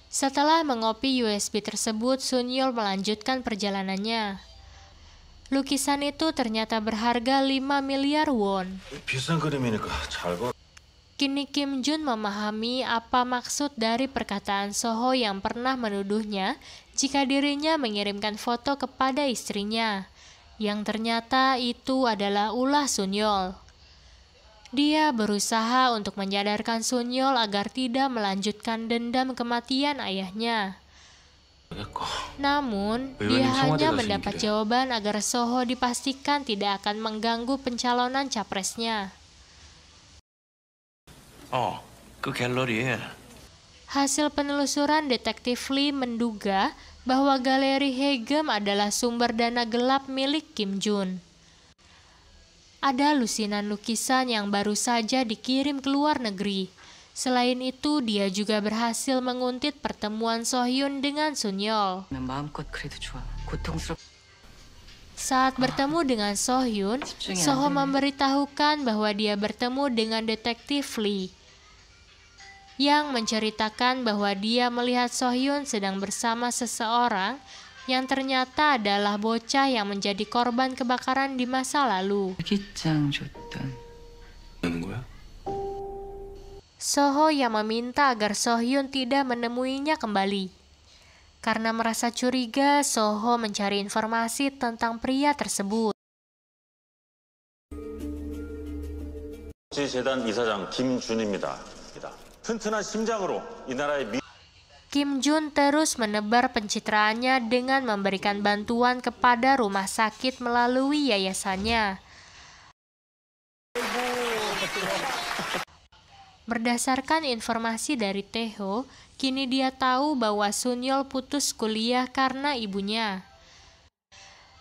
Setelah mengopi USB tersebut, Sun Yeol melanjutkan perjalanannya. Lukisan itu ternyata berharga 5 miliar won. 비싼 그림이니까 잘 봐. Kini Kim Jun memahami apa maksud dari perkataan Soho yang pernah menuduhnya jika dirinya mengirimkan foto kepada istrinya, yang ternyata itu adalah ulah Sun Yeol. Dia berusaha untuk menyadarkan Sun Yeol agar tidak melanjutkan dendam kematian ayahnya. Namun, dia hanya mendapat jawaban agar Soho dipastikan tidak akan mengganggu pencalonan capresnya. 그 갤러리에 Hasil penelusuran detektif Lee menduga bahwa galeri Haegem adalah sumber dana gelap milik Kim Jun. Ada lusinan lukisan yang baru saja dikirim ke luar negeri, Selain itu, dia juga berhasil menguntit pertemuan Sohyun dengan Sunyeol. 마음껏 그래도 좋아. 고통스럽. Saat bertemu dengan Sohyun, Soho memberitahukan bahwa dia bertemu dengan detektif Lee yang menceritakan bahwa dia melihat Sohyun sedang bersama seseorang yang ternyata adalah bocah yang menjadi korban kebakaran di masa lalu. 일기장 줬던. 하는 거야? Soho yang meminta agar Sohyun tidak menemuinya kembali. Karena merasa curiga, Soho mencari informasi tentang pria tersebut. 재단 이사장 김준입니다. 튼튼한 심장으로 이 나라의 Kim Jun terus menebar pencitraannya dengan memberikan bantuan kepada rumah sakit melalui yayasannya. Berdasarkan informasi dari Taeho, kini dia tahu bahwa Sunyeol putus kuliah karena ibunya.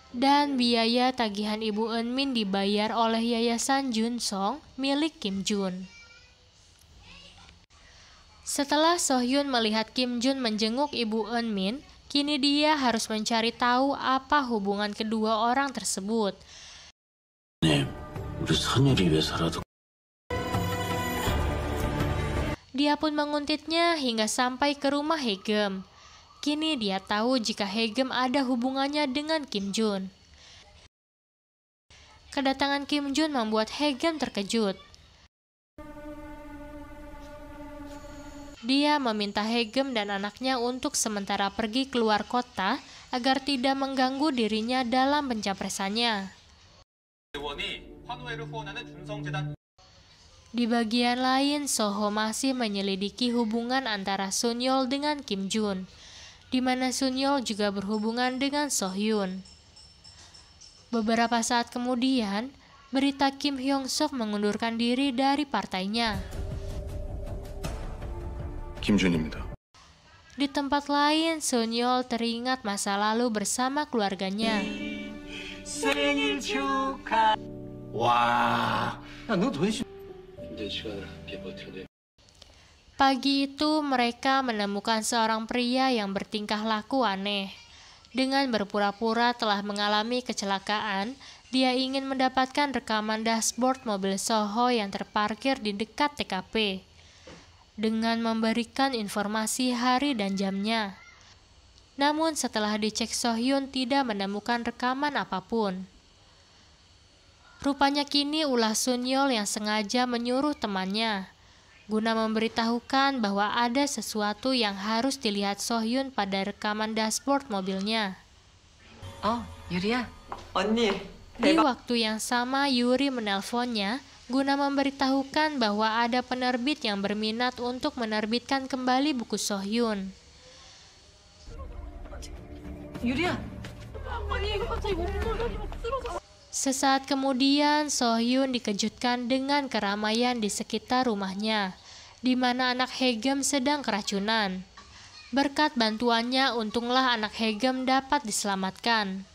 Dan biaya tagihan ibu Eunmin dibayar oleh yayasan Junsong milik Kim Jun. Setelah Sohyun melihat Kim Jun menjenguk ibu Eunmin, kini dia harus mencari tahu apa hubungan kedua orang tersebut. 우리 선율이 위해서라도. Dia pun menguntitnya hingga sampai ke rumah Haegem. Kini dia tahu jika Haegem ada hubungannya dengan Kim Jun. Kedatangan Kim Jun membuat Haegem terkejut. Dia meminta Haegem dan anaknya untuk sementara pergi keluar kota agar tidak mengganggu dirinya dalam pencapresannya. Di bagian lain, Soho masih menyelidiki hubungan antara Sunyeol dengan Kim Jun, di mana Sunyeol juga berhubungan dengan Sohyun. Beberapa saat kemudian, berita Kim Hyong Sok mengundurkan diri dari partainya. 김준입니다. Di tempat lain, Sunyeol teringat masa lalu bersama keluarganya. 와. 야, 너 도대체 힘든 시간을 함께 버텨내. Pagi itu, mereka menemukan seorang pria yang bertingkah laku aneh. Dengan berpura-pura telah mengalami kecelakaan, dia ingin mendapatkan rekaman dashboard mobil Soho yang terparkir di dekat TKP. Dengan memberikan informasi hari dan jamnya. Namun setelah dicek, Sohyun tidak menemukan rekaman apapun. Rupanya kini ulah Sunyeol yang sengaja menyuruh temannya guna memberitahukan bahwa ada sesuatu yang harus dilihat Sohyun pada rekaman dashboard mobilnya. 유리야. 언니, Di waktu yang sama, Yuri menelponnya guna memberitahukan bahwa ada penerbit yang berminat untuk menerbitkan kembali buku Sohyun. 유리야. Sesaat kemudian, Sohyun dikejutkan dengan keramaian di sekitar rumahnya, di mana anak Haegem sedang keracunan. Berkat bantuannya, untunglah anak Haegem dapat diselamatkan.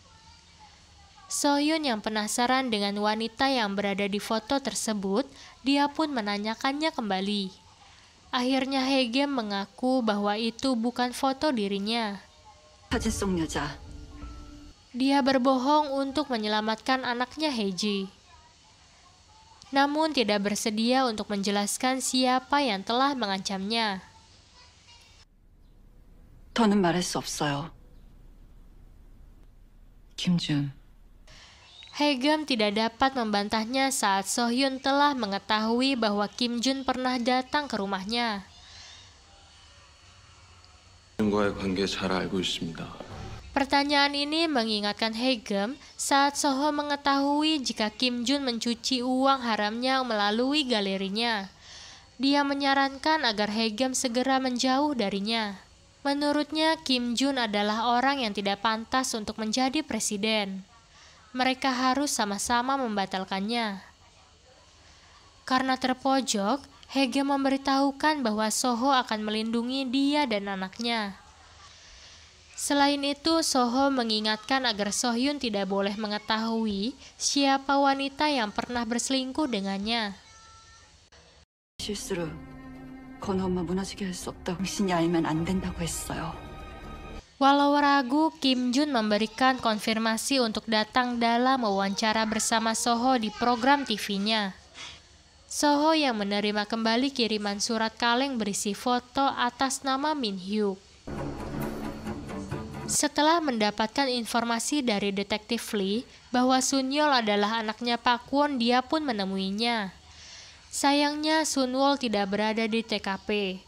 Sohyun yang penasaran dengan wanita yang berada di foto tersebut, dia pun menanyakannya kembali. Akhirnya Haegem mengaku bahwa itu bukan foto dirinya. 사진 속 여자. Dia berbohong untuk menyelamatkan anaknya Haeji. Namun tidak bersedia untuk menjelaskan siapa yang telah mengancamnya. 더는 말할 수 없어요. 김준. Haegem tidak dapat membantahnya saat Sohyun telah mengetahui bahwa Kim Jun pernah datang ke rumahnya. 과의 관계 잘 알고 있습니다. Pertanyaan ini mengingatkan Haegem saat Soho mengetahui jika Kim Jun mencuci uang haramnya melalui galerinya. Dia menyarankan agar Haegem segera menjauh darinya. Menurutnya, Kim Jun adalah orang yang tidak pantas untuk menjadi presiden. Mereka harus sama-sama membatalkannya. Karena terpojok, Haegem memberitahukan bahwa Soho akan melindungi dia dan anaknya. Selain itu, Soho mengingatkan agar Sohyun tidak boleh mengetahui siapa wanita yang pernah berselingkuh dengannya. 실수로 건우 엄마 무너지게 할 수 없다고 당신이 알면 안 된다고 했어요. Walau ragu, Kim Jun memberikan konfirmasi untuk datang dalam wawancara bersama Soho di program TV-nya. Soho yang menerima kembali kiriman surat kaleng berisi foto atas nama Min Hyuk. Setelah mendapatkan informasi dari detektif Lee bahwa Sunyeol adalah anaknya Pak Kwon, dia pun menemuinya. Sayangnya Sunwol tidak berada di TKP.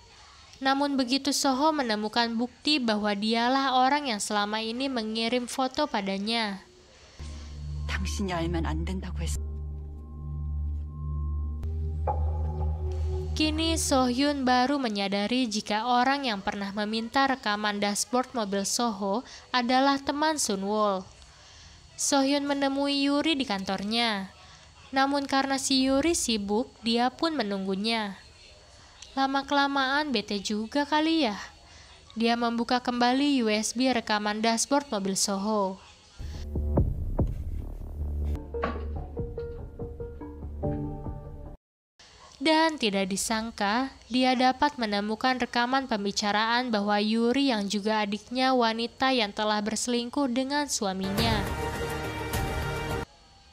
Namun begitu Soho menemukan bukti bahwa dialah orang yang selama ini mengirim foto padanya. 당신이 알면 안 된다고 했어. Kini Sohyun baru menyadari jika orang yang pernah meminta rekaman dashboard mobil Soho adalah teman Sunwol. Sohyun menemui Yuri di kantornya. Namun karena si Yuri sibuk, dia pun menunggunya. Lama-kelamaan bete juga kali ya. Dia membuka kembali USB rekaman dashboard mobil Soho. Dan tidak disangka, dia dapat menemukan rekaman pembicaraan bahwa Yuri yang juga adiknya wanita yang telah berselingkuh dengan suaminya.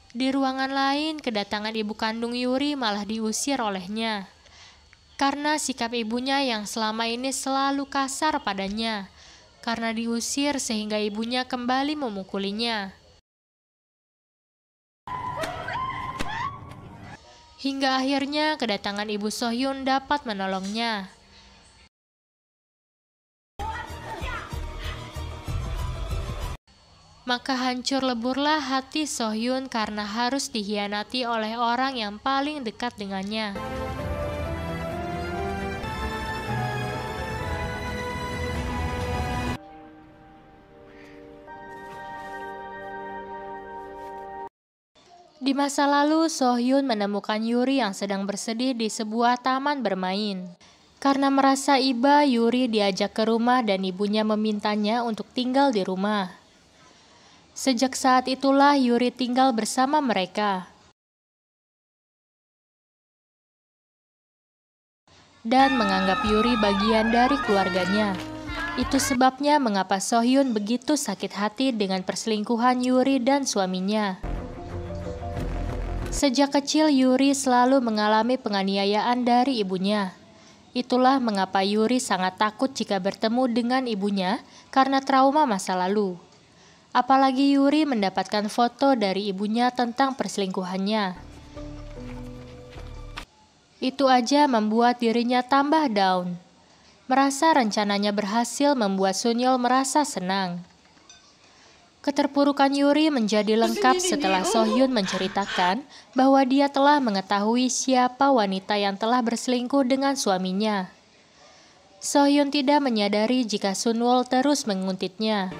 Di ruangan lain, kedatangan ibu kandung Yuri malah diusir olehnya. Karena sikap ibunya yang selama ini selalu kasar padanya. Karena diusir sehingga ibunya kembali memukulinya. Hingga akhirnya kedatangan ibu Sohyun dapat menolongnya. Maka hancur leburlah hati Sohyun karena harus dikhianati oleh orang yang paling dekat dengannya. Di masa lalu, Sohyun menemukan Yuri yang sedang bersedih di sebuah taman bermain. Karena merasa iba, Yuri diajak ke rumah dan ibunya memintanya untuk tinggal di rumah. Sejak saat itulah Yuri tinggal bersama mereka. Dan menganggap Yuri bagian dari keluarganya. Itu sebabnya mengapa Sohyun begitu sakit hati dengan perselingkuhan Yuri dan suaminya. Sejak kecil Yuri selalu mengalami penganiayaan dari ibunya. Itulah mengapa Yuri sangat takut jika bertemu dengan ibunya karena trauma masa lalu. Apalagi Yuri mendapatkan foto dari ibunya tentang perselingkuhannya. Itu aja membuat dirinya tambah down. Merasa rencananya berhasil membuat Sunyeol merasa senang. Keterpurukan Yuri menjadi lengkap setelah Sohyun menceritakan bahwa dia telah mengetahui siapa wanita yang telah berselingkuh dengan suaminya. Sohyun tidak menyadari jika Sunwol terus menguntitnya.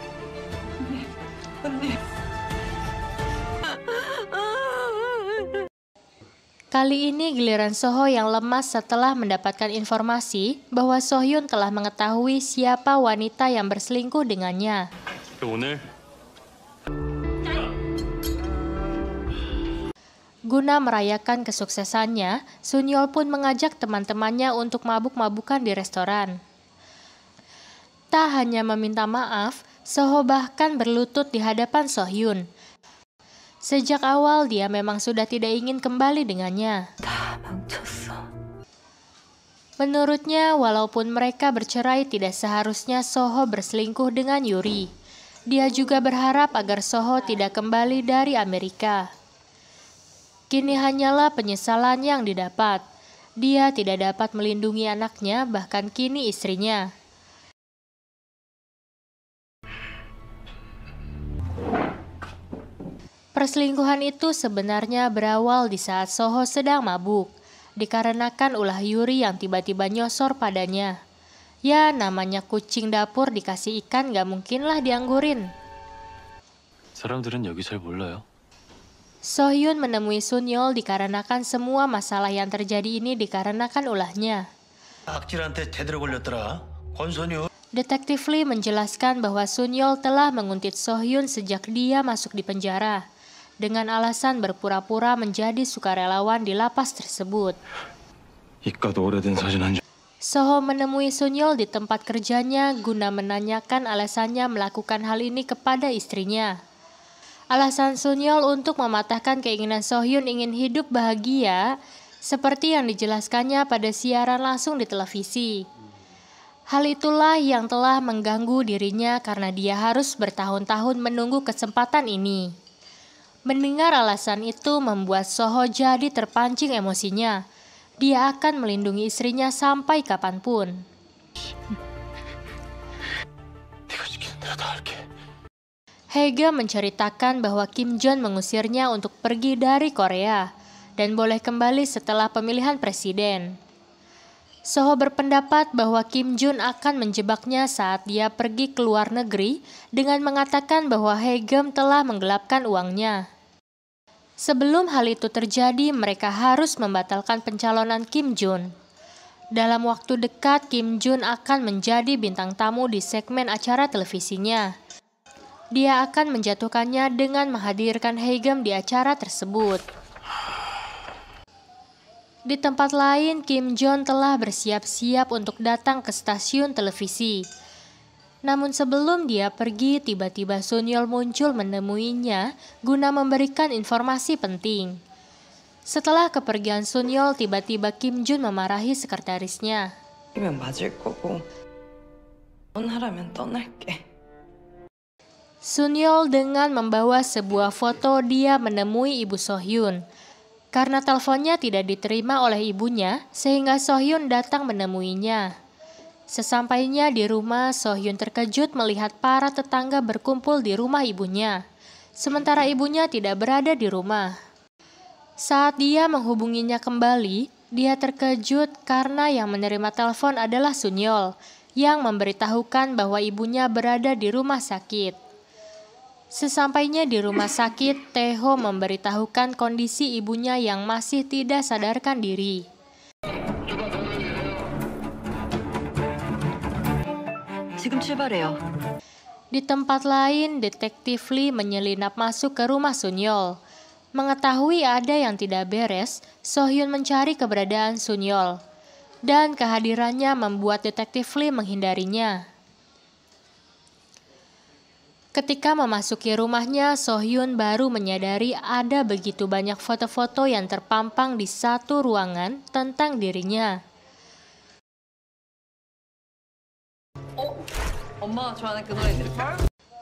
Kali ini giliran Soho yang lemas setelah mendapatkan informasi bahwa Sohyun telah mengetahui siapa wanita yang berselingkuh dengannya. Guna merayakan kesuksesannya, Sunyeol pun mengajak teman-temannya untuk mabuk-mabukan di restoran. Tak hanya meminta maaf, Soho bahkan berlutut di hadapan Sohyun. Sejak awal dia memang sudah tidak ingin kembali dengannya. Menurutnya, walaupun mereka bercerai tidak seharusnya Soho berselingkuh dengan Yuri. Dia juga berharap agar Soho tidak kembali dari Amerika. Kini hanyalah penyesalan yang didapat. Dia tidak dapat melindungi anaknya, bahkan kini istrinya. Perselingkuhan itu sebenarnya berawal di saat Soho sedang mabuk, dikarenakan ulah Yuri yang tiba-tiba nyosor padanya. Ya, namanya kucing dapur dikasih ikan gak mungkinlah dianggurin. 사람들은 여기 잘 몰라요. Sohyun menemui Sunyeol dikarenakan semua masalah yang terjadi ini dikarenakan ulahnya. Detektif Lee menjelaskan bahwa Sunyeol telah menguntit Sohyun sejak dia masuk di penjara, dengan alasan berpura-pura menjadi sukarelawan di lapas tersebut. Soho menemui Sunyol di tempat kerjanya guna menanyakan alasannya melakukan hal ini kepada istrinya. Alasan Sunyol untuk mematahkan keinginan Sohyun ingin hidup bahagia seperti yang dijelaskannya pada siaran langsung di televisi. Hal itulah yang telah mengganggu dirinya karena dia harus bertahun-tahun menunggu kesempatan ini. Mendengar alasan itu membuat Soho jadi terpancing emosinya. Dia akan melindungi istrinya sampai kapanpun. Haega menceritakan bahwa Kim Jong mengusirnya untuk pergi dari Korea dan boleh kembali setelah pemilihan presiden. Soho berpendapat bahwa Kim Jong akan menjebaknya saat dia pergi ke luar negeri dengan mengatakan bahwa Haegem telah menggelapkan uangnya. Sebelum hal itu terjadi, mereka harus membatalkan pencalonan Kim Jong. Dalam waktu dekat, Kim Jong akan menjadi bintang tamu di segmen acara televisinya. Dia akan menjatuhkannya dengan menghadirkan Haegem di acara tersebut. Di tempat lain, Kim Jong telah bersiap-siap untuk datang ke stasiun televisi. Namun sebelum dia pergi, tiba-tiba Sunyol muncul menemuinya guna memberikan informasi penting. Setelah kepergian Sunyol, tiba-tiba Kim Jong memarahi sekretarisnya. Sunyol dengan membawa sebuah foto dia menemui Ibu Sohyun. Karena teleponnya tidak diterima oleh ibunya, sehingga Sohyun datang menemuinya. Sesampainya di rumah, Sohyun terkejut melihat para tetangga berkumpul di rumah ibunya, sementara ibunya tidak berada di rumah. Saat dia menghubunginya kembali, dia terkejut karena yang menerima telepon adalah Sunyol, yang memberitahukan bahwa ibunya berada di rumah sakit. Sesampainya di rumah sakit, Taeho memberitahukan kondisi ibunya yang masih tidak sadarkan diri. Di tempat lain, Detektif Lee menyelinap masuk ke rumah Sunyol. Mengetahui ada yang tidak beres, Sohyun mencari keberadaan Sunyol. Dan kehadirannya membuat Detektif Lee menghindarinya. Ketika memasuki rumahnya, Sohyun baru menyadari ada begitu banyak foto-foto yang terpampang di satu ruangan tentang dirinya.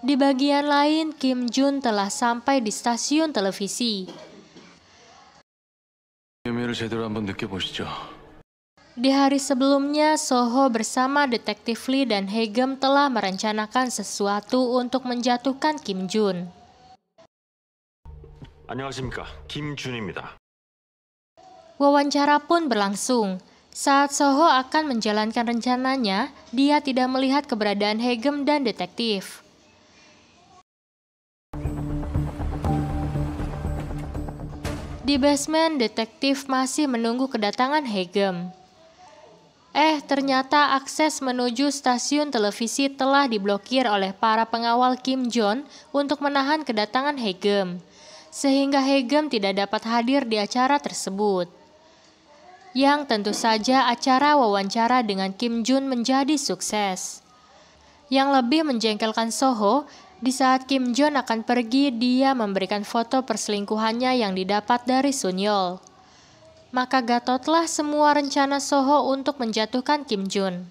Di bagian lain, Kim Jong telah sampai di stasiun televisi. Di hari sebelumnya, Soho bersama Detektif Lee dan Haegem telah merencanakan sesuatu untuk menjatuhkan Kim Jong. 안녕하십니까, 김준입니다. Wawancara pun berlangsung. Saat Soho akan menjalankan rencananya, dia tidak melihat keberadaan Haegem dan detektif. Di basement, detektif masih menunggu kedatangan Haegem. Ternyata akses menuju stasiun televisi telah diblokir oleh para pengawal Kim Jong untuk menahan kedatangan Haegem, sehingga Haegem tidak dapat hadir di acara tersebut. Yang tentu saja acara wawancara dengan Kim Jong menjadi sukses. Yang lebih menjengkelkan Soho, di saat Kim Jong akan pergi, dia memberikan foto perselingkuhannya yang didapat dari Sunyol. Maka gatotlah semua rencana Soho untuk menjatuhkan Kim Jong.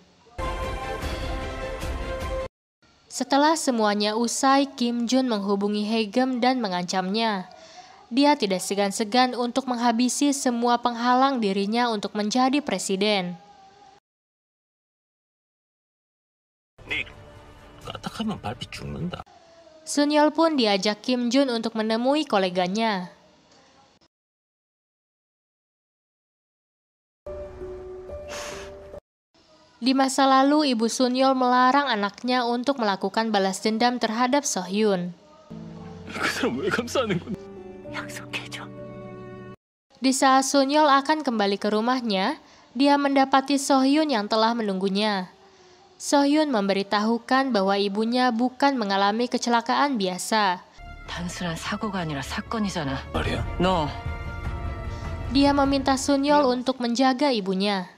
Setelah semuanya usai, Kim Jong menghubungi Haegem dan mengancamnya. Dia tidak segan-segan untuk menghabisi semua penghalang dirinya untuk menjadi presiden. Sunyol pun diajak Kim Jong untuk menemui koleganya. Di masa lalu, Ibu Sunyol melarang anaknya untuk melakukan balas dendam terhadap Sohyun. Di saat Sunyol akan kembali ke rumahnya, dia mendapati Sohyun yang telah menunggunya. Sohyun memberitahukan bahwa ibunya bukan mengalami kecelakaan biasa. Dia meminta Sunyol untuk menjaga ibunya.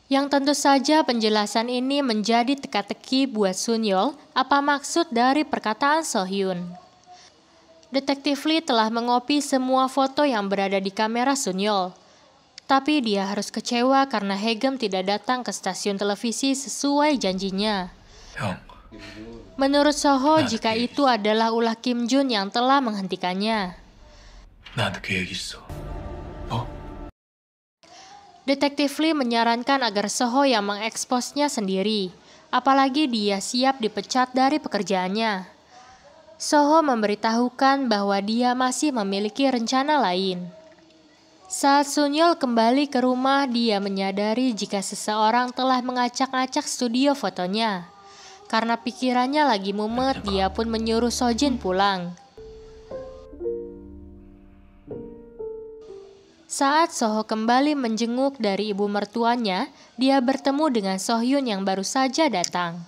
Yang tentu saja penjelasan ini menjadi teka-teki buat Sun-yeol apa maksud dari perkataan So-hyun. Detektif Lee telah mengopi semua foto yang berada di kamera Sun-yeol. Tapi dia harus kecewa karena Haegum tidak datang ke stasiun televisi sesuai janjinya. 형, Menurut Soho, jika itu adalah ulah Kim Jun yang telah menghentikannya. 나한테 계획 있어. 뭐? Detektif Lee menyarankan agar Soho yang mengeksposnya sendiri, apalagi dia siap dipecat dari pekerjaannya. Soho memberitahukan bahwa dia masih memiliki rencana lain. Saat Sun-yeol kembali ke rumah, dia menyadari jika seseorang telah mengacak-acak studio fotonya. Karena pikirannya lagi mumet, dia pun menyuruh Sojin pulang. Saat Soho kembali menjenguk dari ibu mertuanya, dia bertemu dengan So-hyun yang baru saja datang.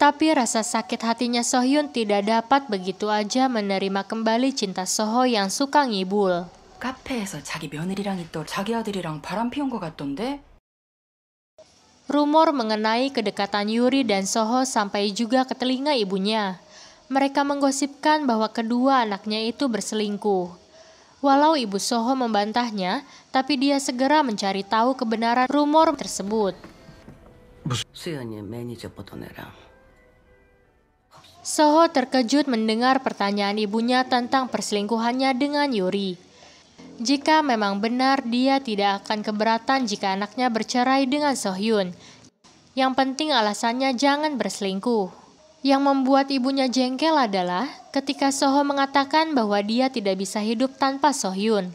Tapi rasa sakit hatinya So-hyun tidak dapat begitu aja menerima kembali cinta Soho yang suka ngibul. 카페에서 자기 며느리랑 있더 자기 아들이랑 바람 피운 것 같던데? Rumor mengenai kedekatan Yuri dan Soho sampai juga ke telinga ibunya. Mereka menggosipkan bahwa kedua anaknya itu berselingkuh. Walau ibu Soho membantahnya, tapi dia segera mencari tahu kebenaran rumor tersebut. 수연이 매니저 보던 애랑. Soho terkejut mendengar pertanyaan ibunya tentang perselingkuhannya dengan Yuri. Jika memang benar, dia tidak akan keberatan jika anaknya bercerai dengan So-hyun. Yang penting alasannya jangan berselingkuh. Yang membuat ibunya jengkel adalah ketika Soho mengatakan bahwa dia tidak bisa hidup tanpa So-hyun.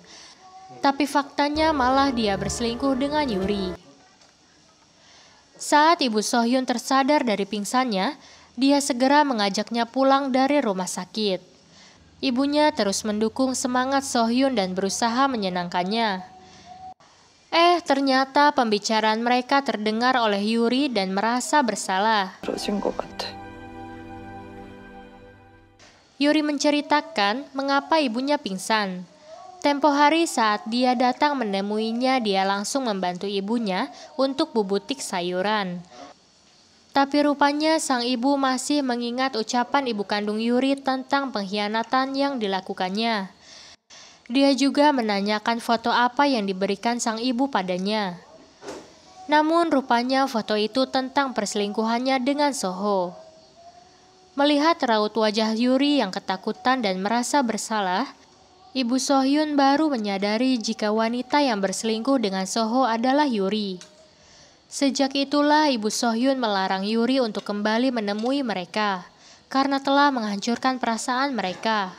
Tapi faktanya malah dia berselingkuh dengan Yuri. Saat ibu So-hyun tersadar dari pingsannya, dia segera mengajaknya pulang dari rumah sakit. Ibunya terus mendukung semangat So-hyun dan berusaha menyenangkannya. Ternyata pembicaraan mereka terdengar oleh Yuri dan merasa bersalah. 그러신 것 같아. Yuri menceritakan mengapa ibunya pingsan. Tempo hari saat dia datang menemuinya, dia langsung membantu ibunya untuk bubutik sayuran. Tapi rupanya sang ibu masih mengingat ucapan ibu kandung Yuri tentang pengkhianatan yang dilakukannya. Dia juga menanyakan foto apa yang diberikan sang ibu padanya. Namun rupanya foto itu tentang perselingkuhannya dengan Soho. Melihat raut wajah Yuri yang ketakutan dan merasa bersalah, ibu So-hyun baru menyadari jika wanita yang berselingkuh dengan Soho adalah Yuri. Sejak itulah ibu So-hyun melarang Yuri untuk kembali menemui mereka, karena telah menghancurkan perasaan mereka.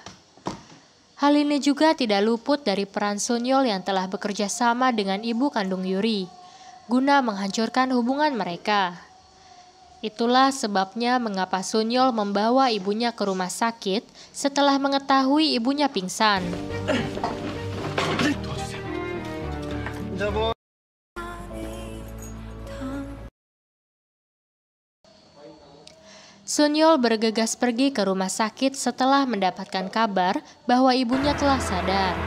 Hal ini juga tidak luput dari peran Sun-yeol yang telah bekerja sama dengan ibu kandung Yuri, guna menghancurkan hubungan mereka. Itulah sebabnya mengapa Sun-yeol membawa ibunya ke rumah sakit setelah mengetahui ibunya pingsan. Sun-yeol bergegas pergi ke rumah sakit setelah mendapatkan kabar bahwa ibunya telah sadar.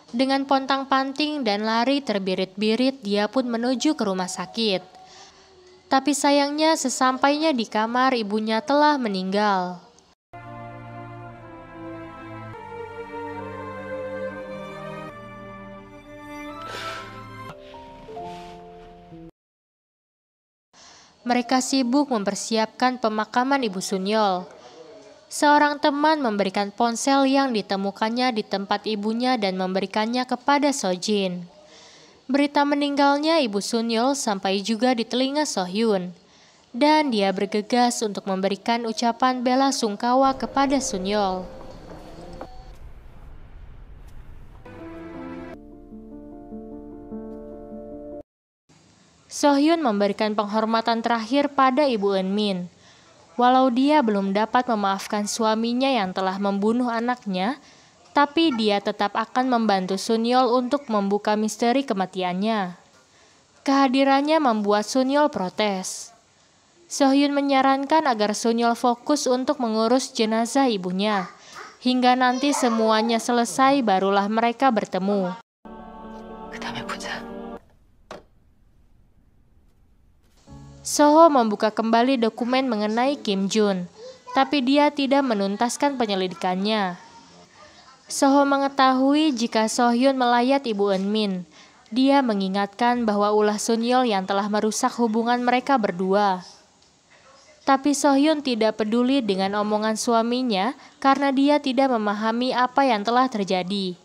Dengan pontang-panting dan lari terbirit-birit, dia pun menuju ke rumah sakit. Tapi sayangnya sesampainya di kamar, ibunya telah meninggal. Mereka sibuk mempersiapkan pemakaman ibu Sun-yeol. Seorang teman memberikan ponsel yang ditemukannya di tempat ibunya dan memberikannya kepada Sojin. Berita meninggalnya ibu Sun-yeol sampai juga di telinga So-hyun. Dan dia bergegas untuk memberikan ucapan bela sungkawa kepada Sun-yeol. So-hyun memberikan penghormatan terakhir pada ibu Eun-min. Walau dia belum dapat memaafkan suaminya yang telah membunuh anaknya, tapi dia tetap akan membantu Sun-yeol untuk membuka misteri kematiannya. Kehadirannya membuat Sun-yeol protes. So-hyun menyarankan agar Sun-yeol fokus untuk mengurus jenazah ibunya, Hingga nanti semuanya selesai barulah mereka bertemu. 그다음에 보자. Soho membuka kembali dokumen mengenai Kim Jun, tapi dia tidak menuntaskan penyelidikannya. Soho mengetahui jika Sohyun melayat Ibu Eunmin. Dia mengingatkan bahwa ulah Sunyol yang telah merusak hubungan mereka berdua. Tapi Sohyun tidak peduli dengan omongan suaminya karena dia tidak memahami apa yang telah terjadi.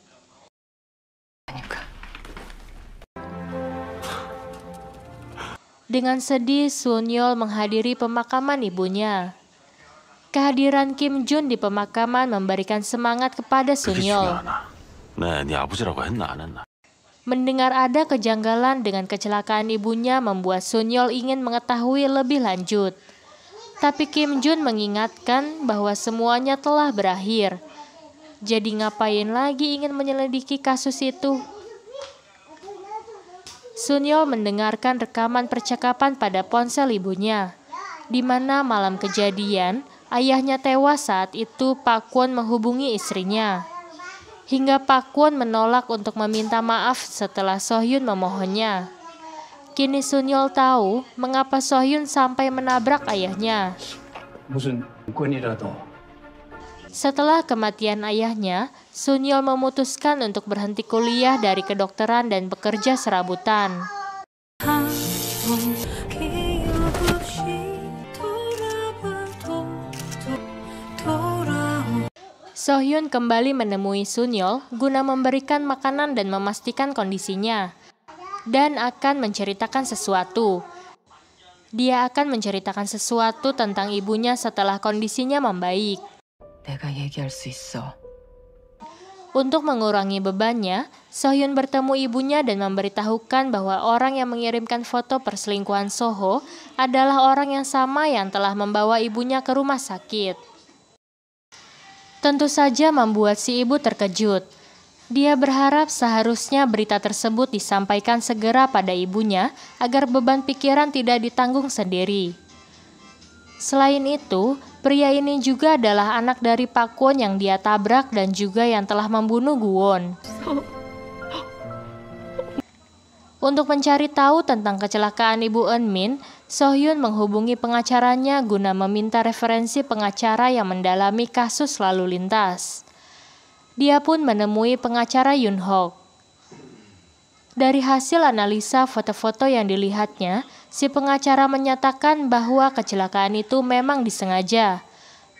Dengan sedih, Sunyol menghadiri pemakaman ibunya. Kehadiran Kim Jun di pemakaman memberikan semangat kepada Sunyol. 네 아버지라고 했나 안 했나? Mendengar ada kejanggalan dengan kecelakaan ibunya membuat Sunyol ingin mengetahui lebih lanjut. Tapi Kim Jun mengingatkan bahwa semuanya telah berakhir. Jadi ngapain lagi ingin menyelidiki kasus itu? Sunyol mendengarkan rekaman percakapan pada ponsel ibunya, di mana malam kejadian, ayahnya tewas saat itu Pak Kwon menghubungi istrinya. Hingga Pak Kwon menolak untuk meminta maaf setelah Sohyun memohonnya. Kini Sunyol tahu mengapa Sohyun sampai menabrak ayahnya. 무슨 권이라도 Setelah kematian ayahnya, Sunyol memutuskan untuk berhenti kuliah dari kedokteran dan bekerja serabutan. Sohyun kembali menemui Sunyol guna memberikan makanan dan memastikan kondisinya, dan akan menceritakan sesuatu. Dia akan menceritakan sesuatu tentang ibunya setelah kondisinya membaik. 내가 얘기할 수 있어. Untuk mengurangi bebannya, Sohyun bertemu ibunya dan memberitahukan bahwa orang yang mengirimkan foto perselingkuhan Soho adalah orang yang sama yang telah membawa ibunya ke rumah sakit. Tentu saja membuat si ibu terkejut. Dia berharap seharusnya berita tersebut disampaikan segera pada ibunya agar beban pikiran tidak ditanggung sendiri. Selain itu, pria ini juga adalah anak dari Pak Kwon yang dia tabrak dan juga yang telah membunuh Guwon. Untuk mencari tahu tentang kecelakaan Ibu Eunmin, Sohyun menghubungi pengacaranya guna meminta referensi pengacara yang mendalami kasus lalu lintas. Dia pun menemui pengacara Yun Hok. Dari hasil analisa foto-foto yang dilihatnya, si pengacara menyatakan bahwa kecelakaan itu memang disengaja,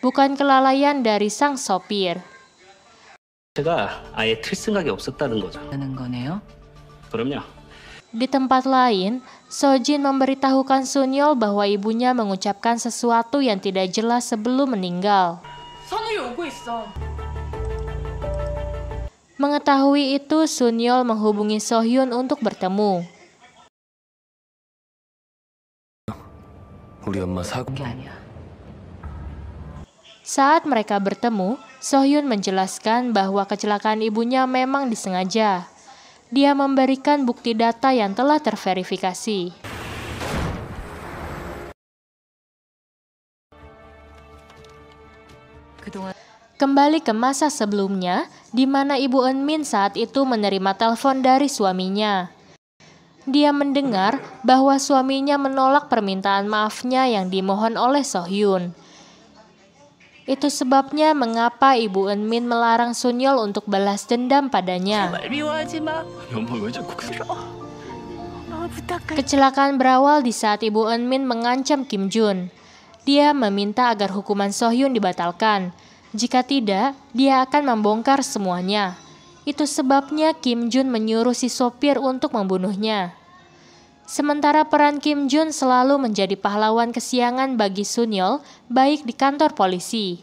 bukan kelalaian dari sang sopir. 제가 아예 틀 생각이 없었다는 거죠. 하는 거네요. 그럼요. Di tempat lain, Sojin memberitahukan Sunyol bahwa ibunya mengucapkan sesuatu yang tidak jelas sebelum meninggal. 선우이 오고 있어. Mengetahui itu, Sunyol menghubungi Sohyun untuk bertemu. 우리 엄마 사고. 게 아니야. Saat mereka bertemu, Sohyun menjelaskan bahwa kecelakaan ibunya memang disengaja. Dia memberikan bukti data yang telah terverifikasi. 그동안 Kembali ke masa sebelumnya, di mana Ibu Eunmin saat itu menerima telepon dari suaminya. Dia mendengar bahwa suaminya menolak permintaan maafnya yang dimohon oleh Sohyun. Itu sebabnya mengapa Ibu Eunmin melarang Sunyol untuk balas dendam padanya. 미워하지 마. 엄마 왜 자꾸 그래? 부탁해. Kecelakaan berawal di saat Ibu Eunmin mengancam Kim Jun. Dia meminta agar hukuman Sohyun dibatalkan. Jika tidak, dia akan membongkar semuanya. Itu sebabnya Kim Jun menyuruh si sopir untuk membunuhnya. Sementara peran Kim Jun selalu menjadi pahlawan kesiangan bagi Sunyol, baik di kantor polisi,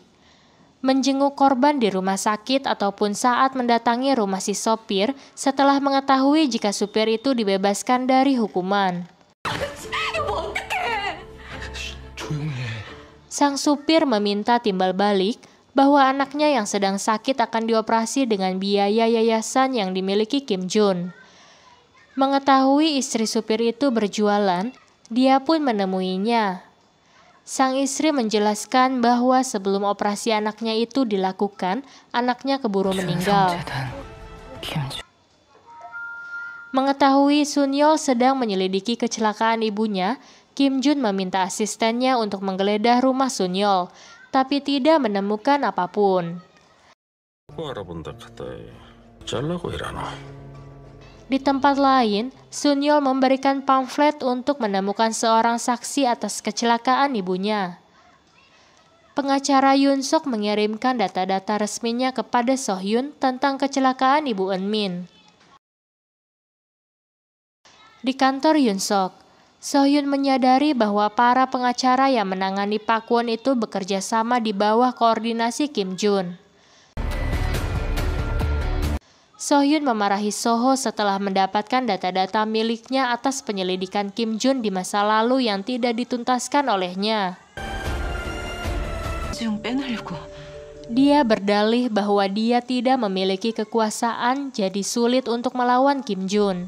menjenguk korban di rumah sakit ataupun saat mendatangi rumah si sopir setelah mengetahui jika supir itu dibebaskan dari hukuman. Sang supir meminta timbal balik bahwa anaknya yang sedang sakit akan dioperasi dengan biaya yayasan yang dimiliki Kim Jun. Mengetahui istri supir itu berjualan, dia pun menemuinya. Sang istri menjelaskan bahwa sebelum operasi anaknya itu dilakukan, anaknya keburu meninggal. Mengetahui Sun-yeol sedang menyelidiki kecelakaan ibunya, Kim Jun meminta asistennya untuk menggeledah rumah Sun-yeol, tapi tidak menemukan apapun. Di tempat lain, Sun-yeol memberikan pamflet untuk menemukan seorang saksi atas kecelakaan ibunya. Pengacara Yoon Sok mengirimkan data-data resminya kepada So-hyun tentang kecelakaan Ibu Eun-min. Di kantor Yoon Sok, So-hyun menyadari bahwa para pengacara yang menangani Pak Kwon itu bekerja sama di bawah koordinasi Kim Jun. So-hyun memarahi Soho setelah mendapatkan data-data miliknya atas penyelidikan Kim Jun di masa lalu yang tidak dituntaskan olehnya. Dia berdalih bahwa dia tidak memiliki kekuasaan, jadi sulit untuk melawan Kim Jun.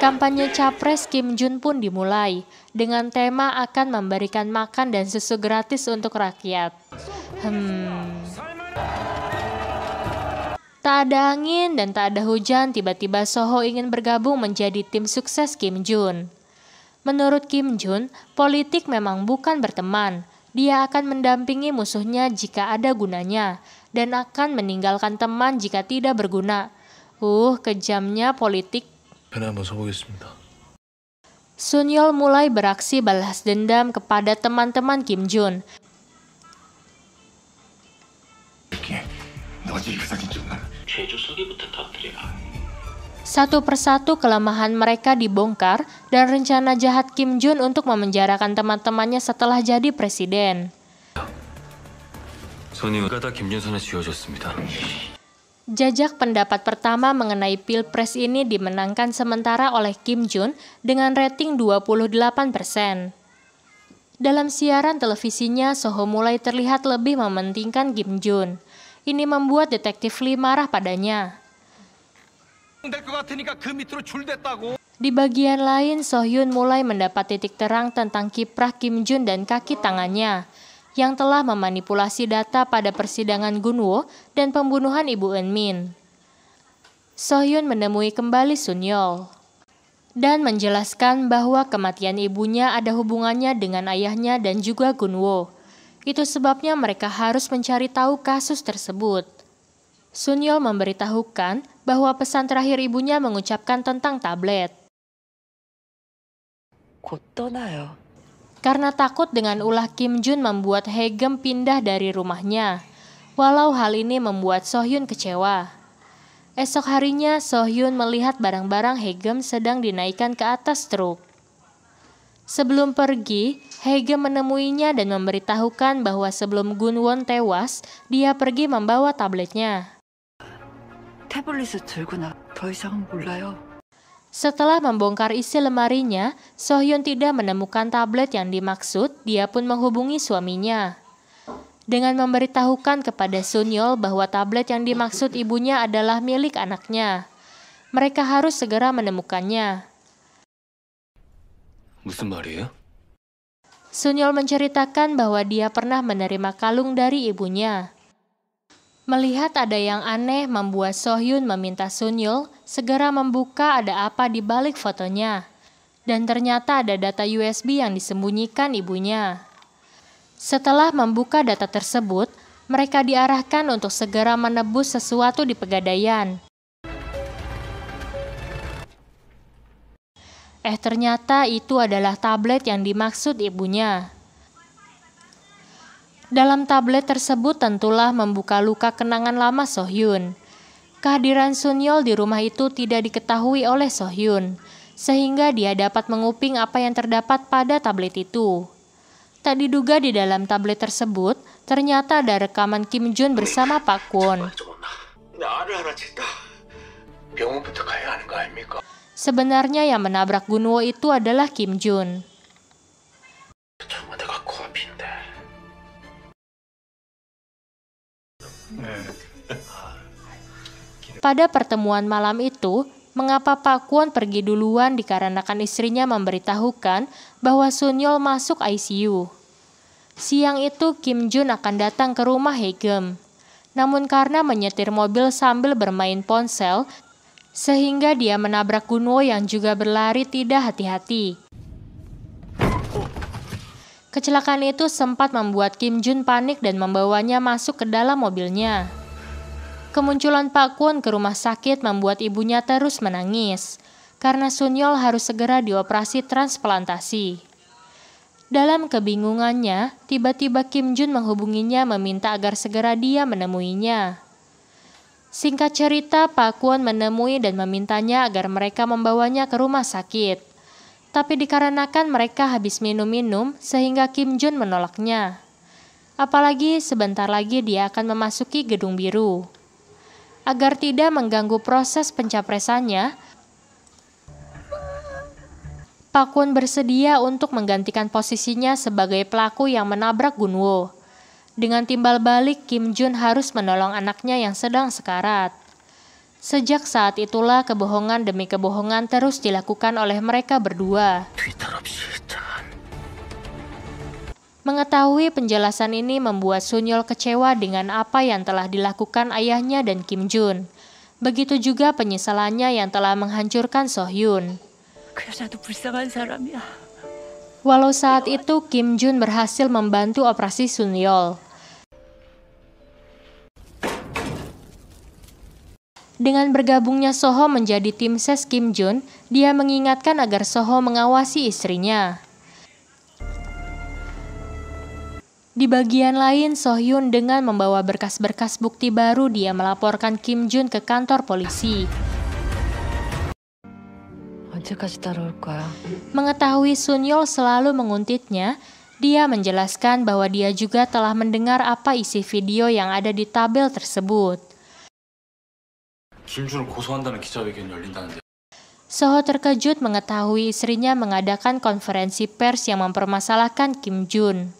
Kampanye Capres Kim Jun pun dimulai, dengan tema akan memberikan makan dan susu gratis untuk rakyat. Tak ada angin dan tak ada hujan, tiba-tiba Soho ingin bergabung menjadi tim sukses Kim Jun. Menurut Kim Jun, politik memang bukan berteman. Dia akan mendampingi musuhnya jika ada gunanya, dan akan meninggalkan teman jika tidak berguna. Kejamnya politik. Sun-yeol mulai beraksi balas dendam kepada teman-teman Kim Jun. Satu persatu kelemahan mereka dibongkar dan rencana jahat Kim Jun untuk memenjarakan teman-temannya setelah jadi presiden. Jajak pendapat pertama mengenai Pilpres ini dimenangkan sementara oleh Kim Jun dengan rating 28%. Dalam siaran televisinya, Soho mulai terlihat lebih mementingkan Kim Jun. Ini membuat detektif Lee marah padanya. Di bagian lain, So-hyun mulai mendapat titik terang tentang kiprah Kim Jun dan kaki tangannya, yang telah memanipulasi data pada persidangan Gunwo dan pembunuhan Ibu Eun-min. So-hyun menemui kembali Sun-yeol dan menjelaskan bahwa kematian ibunya ada hubungannya dengan ayahnya dan juga Gunwo. Itu sebabnya mereka harus mencari tahu kasus tersebut. Sun-yeol memberitahukan bahwa pesan terakhir ibunya mengucapkan tentang tablet. Karena takut dengan ulah Kim Jun membuat Haegem pindah dari rumahnya, walau hal ini membuat So-hyun kecewa. Esok harinya, So-hyun melihat barang-barang Haegem sedang dinaikkan ke atas truk. Sebelum pergi, Haegem menemuinya dan memberitahukan bahwa sebelum Gunwon tewas, dia pergi membawa tabletnya. Setelah membongkar isi lemarinya, So-hyun tidak menemukan tablet yang dimaksud, dia pun menghubungi suaminya. Dengan memberitahukan kepada Sun-yeol bahwa tablet yang dimaksud ibunya adalah milik anaknya. Mereka harus segera menemukannya. Sun-yeol menceritakan bahwa dia pernah menerima kalung dari ibunya. Melihat ada yang aneh membuat So-hyun meminta Sun-yeol segera membuka ada apa di balik fotonya. Dan ternyata ada data USB yang disembunyikan ibunya. Setelah membuka data tersebut, mereka diarahkan untuk segera menebus sesuatu di Pegadaian. Ternyata itu adalah tablet yang dimaksud ibunya. Dalam tablet tersebut tentulah membuka luka kenangan lama So-hyun. Kehadiran Sun-yeol di rumah itu tidak diketahui oleh So-hyun, sehingga dia dapat menguping apa yang terdapat pada tablet itu. Tak diduga di dalam tablet tersebut, ternyata ada rekaman Kim Jun bersama Pak Kwon. Sebenarnya yang menabrak Gunwo itu adalah Kim Jun. Pada pertemuan malam itu, mengapa Pak Kwon pergi duluan dikarenakan istrinya memberitahukan bahwa Sunyeol masuk ICU. Siang itu Kim Jun akan datang ke rumah Haegem. Namun karena menyetir mobil sambil bermain ponsel, sehingga dia menabrak Gunwo yang juga berlari tidak hati-hati. Kecelakaan itu sempat membuat Kim Jun panik dan membawanya masuk ke dalam mobilnya. Kemunculan Pak Kwon ke rumah sakit membuat ibunya terus menangis, karena Sunyeol harus segera dioperasi transplantasi. Dalam kebingungannya, tiba-tiba Kim Jun menghubunginya meminta agar segera dia menemuinya. Singkat cerita, Pak Kwon menemui dan memintanya agar mereka membawanya ke rumah sakit. Tapi dikarenakan mereka habis minum-minum, sehingga Kim Jun menolaknya. Apalagi sebentar lagi dia akan memasuki gedung biru. Agar tidak mengganggu proses pencapresannya, Pak Kwon bersedia untuk menggantikan posisinya sebagai pelaku yang menabrak Gunwo. Dengan timbal balik, Kim Jun harus menolong anaknya yang sedang sekarat. Sejak saat itulah kebohongan demi kebohongan terus dilakukan oleh mereka berdua. Mengetahui penjelasan ini membuat Sunyeol kecewa dengan apa yang telah dilakukan ayahnya dan Kim Jun. Begitu juga penyesalannya yang telah menghancurkan So-hyun. Walau saat itu Kim Jun berhasil membantu operasi Sunyeol. Dengan bergabungnya Soho menjadi tim ses Kim Jun, dia mengingatkan agar Soho mengawasi istrinya. Di bagian lain, So-hyun dengan membawa berkas-berkas bukti baru dia melaporkan Kim Jun ke kantor polisi. Mengetahui Sunyeol selalu menguntitnya, dia menjelaskan bahwa dia juga telah mendengar apa isi video yang ada di tabel tersebut. Soho terkejut mengetahui istrinya mengadakan konferensi pers yang mempermasalahkan Kim Jun.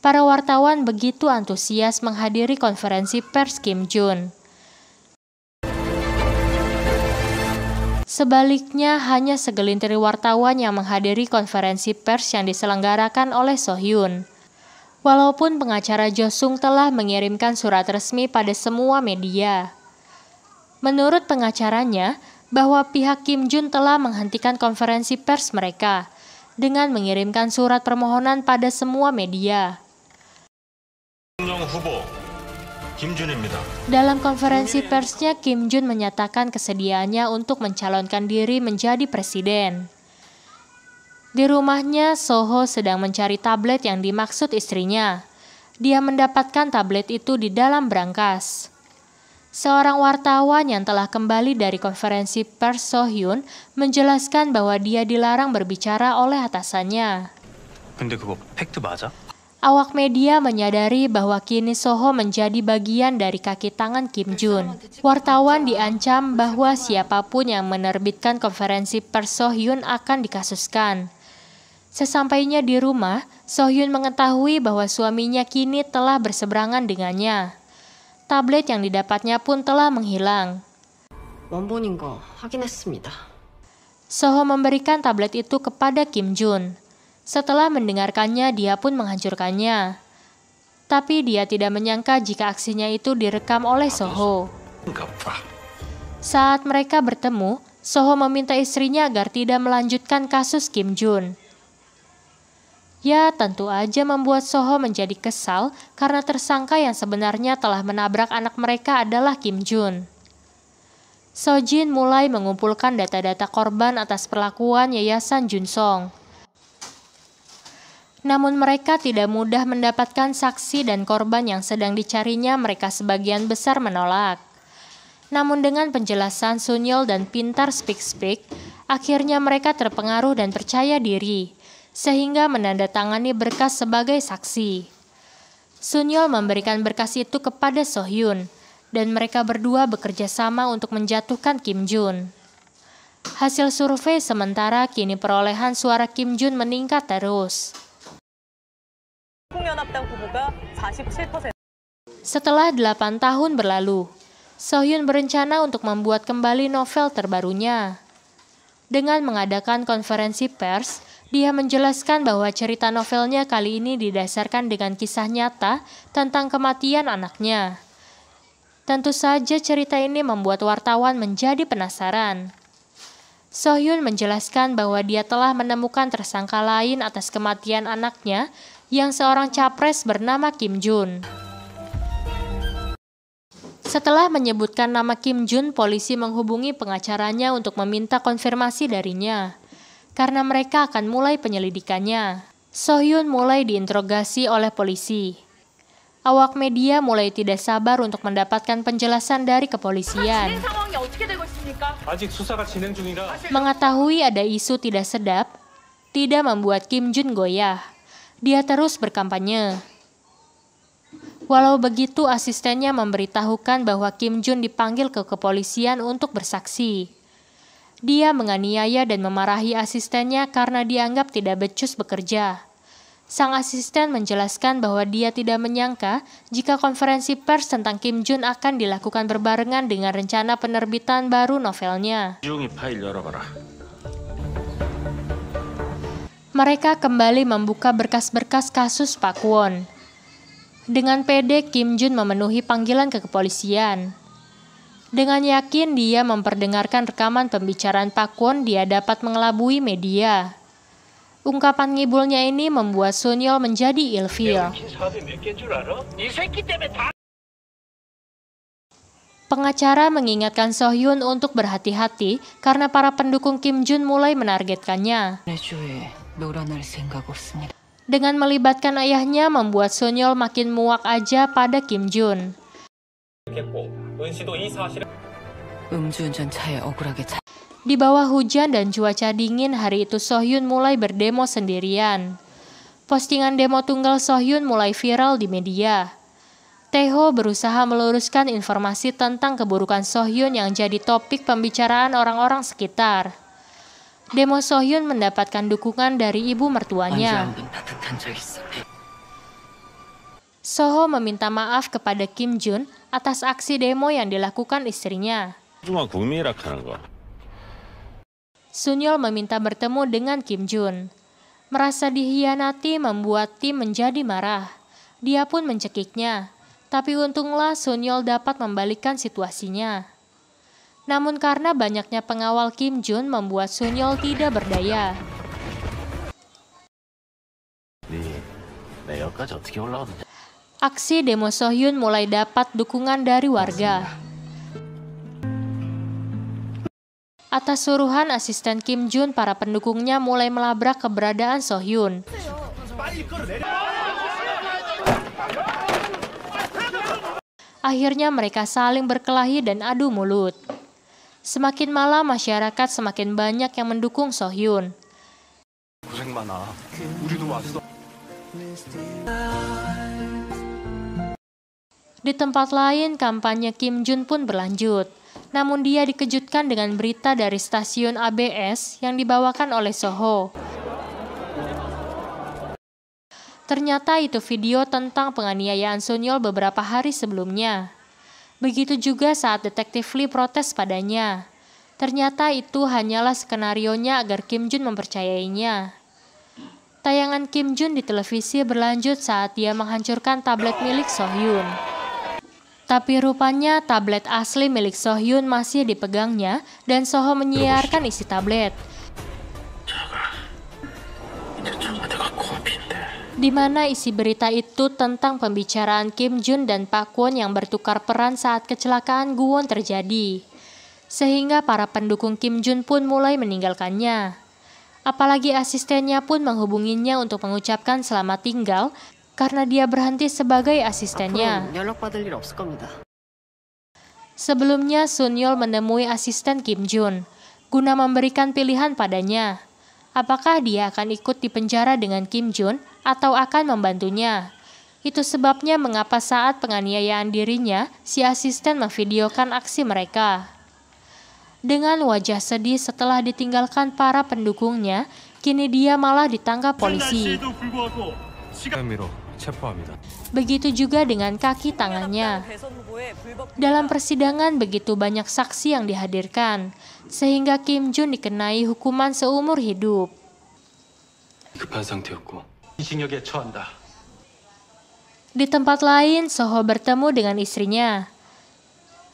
Para wartawan begitu antusias menghadiri konferensi pers Kim Jun. Sebaliknya, hanya segelintir wartawan yang menghadiri konferensi pers yang diselenggarakan oleh So-hyun. Walaupun pengacara Jo Sung telah mengirimkan surat resmi pada semua media. Menurut pengacaranya, bahwa pihak Kim Jun telah menghentikan konferensi pers mereka dengan mengirimkan surat permohonan pada semua media. Dalam konferensi persnya, Kim Jun menyatakan kesediaannya untuk mencalonkan diri menjadi presiden. Di rumahnya, Soho sedang mencari tablet yang dimaksud istrinya. Dia mendapatkan tablet itu di dalam brankas. Seorang wartawan yang telah kembali dari konferensi pers So-hyun menjelaskan bahwa dia dilarang berbicara oleh atasannya. 근데 그거 팩트 맞아? Awak media menyadari bahwa kini Soho menjadi bagian dari kaki tangan Kim Jun. Wartawan diancam bahwa siapapun yang menerbitkan konferensi pers So-hyun akan dikasuskan. Sesampainya di rumah, So-hyun mengetahui bahwa suaminya kini telah berseberangan dengannya. Tablet yang didapatnya pun telah menghilang. 원본인 거 확인했습니다. Soho memberikan tablet itu kepada Kim Jun. Setelah mendengarkannya, dia pun menghancurkannya. Tapi dia tidak menyangka jika aksinya itu direkam oleh Soho. Saat mereka bertemu, Soho meminta istrinya agar tidak melanjutkan kasus Kim Jun. Ya, tentu aja membuat Soho menjadi kesal karena tersangka yang sebenarnya telah menabrak anak mereka adalah Kim Jun. Sojin mulai mengumpulkan data-data korban atas perlakuan Yayasan Junsong. Namun mereka tidak mudah mendapatkan saksi dan korban yang sedang dicarinya, mereka sebagian besar menolak. Namun dengan penjelasan Sunyeol dan pintar speak-speak, akhirnya mereka terpengaruh dan percaya diri, sehingga menandatangani berkas sebagai saksi. Sunyeol memberikan berkas itu kepada So-hyun, dan mereka berdua bekerja sama untuk menjatuhkan Kim Jun. Hasil survei sementara kini perolehan suara Kim Jun meningkat terus. 통연합당 후보가 47%. Setelah 8 tahun berlalu, Sohyun berencana untuk membuat kembali novel terbarunya. Dengan mengadakan konferensi pers, dia menjelaskan bahwa cerita novelnya kali ini didasarkan dengan kisah nyata tentang kematian anaknya. Tentu saja cerita ini membuat wartawan menjadi penasaran. Sohyun menjelaskan bahwa dia telah menemukan tersangka lain atas kematian anaknya yang seorang capres bernama Kim Jun. Setelah menyebutkan nama Kim Jun, polisi menghubungi pengacaranya untuk meminta konfirmasi darinya, karena mereka akan mulai penyelidikannya. Sohyun mulai diinterogasi oleh polisi. Awak media mulai tidak sabar untuk mendapatkan penjelasan dari kepolisian. 아직 수사가 진행 중이라 Mengetahui ada isu tidak sedap, tidak membuat Kim Jun goyah. Dia terus berkampanye. Walau begitu, asistennya memberitahukan bahwa Kim Jun dipanggil ke kepolisian untuk bersaksi. Dia menganiaya dan memarahi asistennya karena dianggap tidak becus bekerja. Sang asisten menjelaskan bahwa dia tidak menyangka jika konferensi pers tentang Kim Jun akan dilakukan berbarengan dengan rencana penerbitan baru novelnya. 지웅이 파일 열어봐라. Mereka kembali membuka berkas-berkas kasus Pak Kwon. Dengan pede, Kim Jun memenuhi panggilan ke kepolisian. Dengan yakin dia memperdengarkan rekaman pembicaraan Pak Kwon, dia dapat mengelabui media. Ungkapan ngibulnya ini membuat Sunyol menjadi ilfil. Pengacara mengingatkan Sohyun untuk berhati-hati karena para pendukung Kim Jun mulai menargetkannya. Dengan melibatkan ayahnya membuat Sunyol makin muak aja pada Kim Jun. Di bawah hujan dan cuaca dingin, hari itu Sohyun mulai berdemo sendirian. Postingan demo tunggal Sohyun mulai viral di media. Taeho berusaha meluruskan informasi tentang keburukan Sohyun yang jadi topik pembicaraan orang-orang sekitar. Demo Sohyun mendapatkan dukungan dari ibu mertuanya. Soho meminta maaf kepada Kim Jun atas aksi demo yang dilakukan istrinya. 중앙 국민이라 하는 거. Sunyol meminta bertemu dengan Kim Jun. Merasa dihianati membuat tim menjadi marah. Dia pun mencekiknya. Tapi untunglah Sunyol dapat membalikkan situasinya. Namun karena banyaknya pengawal Kim Jun membuat Sunyol tidak berdaya. Aksi demo Sohyun mulai dapat dukungan dari warga. Atas suruhan asisten Kim Jun, para pendukungnya mulai melabrak keberadaan Sohyun. Akhirnya mereka saling berkelahi dan adu mulut. Semakin malam, masyarakat semakin banyak yang mendukung Sohyun. Di tempat lain, kampanye Kim Jun pun berlanjut. Namun dia dikejutkan dengan berita dari stasiun ABS yang dibawakan oleh Soho. Ternyata itu video tentang penganiayaan Sunyol beberapa hari sebelumnya. Begitu juga saat detektif Lee protes padanya. Ternyata itu hanyalah skenarionya agar Kim Jun mempercayainya. Tayangan Kim Jun di televisi berlanjut saat dia menghancurkan tablet milik Sohyun. Tapi rupanya tablet asli milik Sohyun masih dipegangnya dan Soho menyiarkan isi tablet. Di mana isi berita itu tentang pembicaraan Kim Jun dan Pak Kwon yang bertukar peran saat kecelakaan Guwon terjadi. Sehingga para pendukung Kim Jun pun mulai meninggalkannya. Apalagi asistennya pun menghubunginya untuk mengucapkan selamat tinggal karena dia berhenti sebagai asistennya. Sebelumnya, Sunyol menemui asisten Kim Jun guna memberikan pilihan padanya. Apakah dia akan ikut di penjara dengan Kim Jun atau akan membantunya? Itu sebabnya mengapa saat penganiayaan dirinya, si asisten memvideokan aksi mereka. Dengan wajah sedih setelah ditinggalkan para pendukungnya, kini dia malah ditangkap polisi. Begitu juga dengan kaki tangannya. Dalam persidangan begitu banyak saksi yang dihadirkan, sehingga Kim Jun dikenai hukuman seumur hidup. 급한 상태였고 징역에 처한다. Di tempat lain, Soho bertemu dengan istrinya.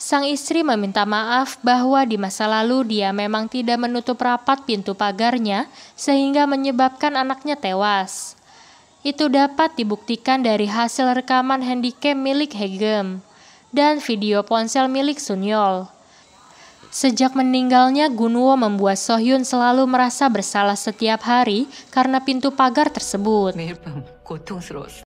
Sang istri meminta maaf bahwa di masa lalu dia memang tidak menutup rapat pintu pagarnya sehingga menyebabkan anaknya tewas. Itu dapat dibuktikan dari hasil rekaman handycam milik Haegem dan video ponsel milik Sun-yeol. Sejak meninggalnya, Gunwo membuat So-hyun selalu merasa bersalah setiap hari karena pintu pagar tersebut. 매일 밤 고통스러웠어.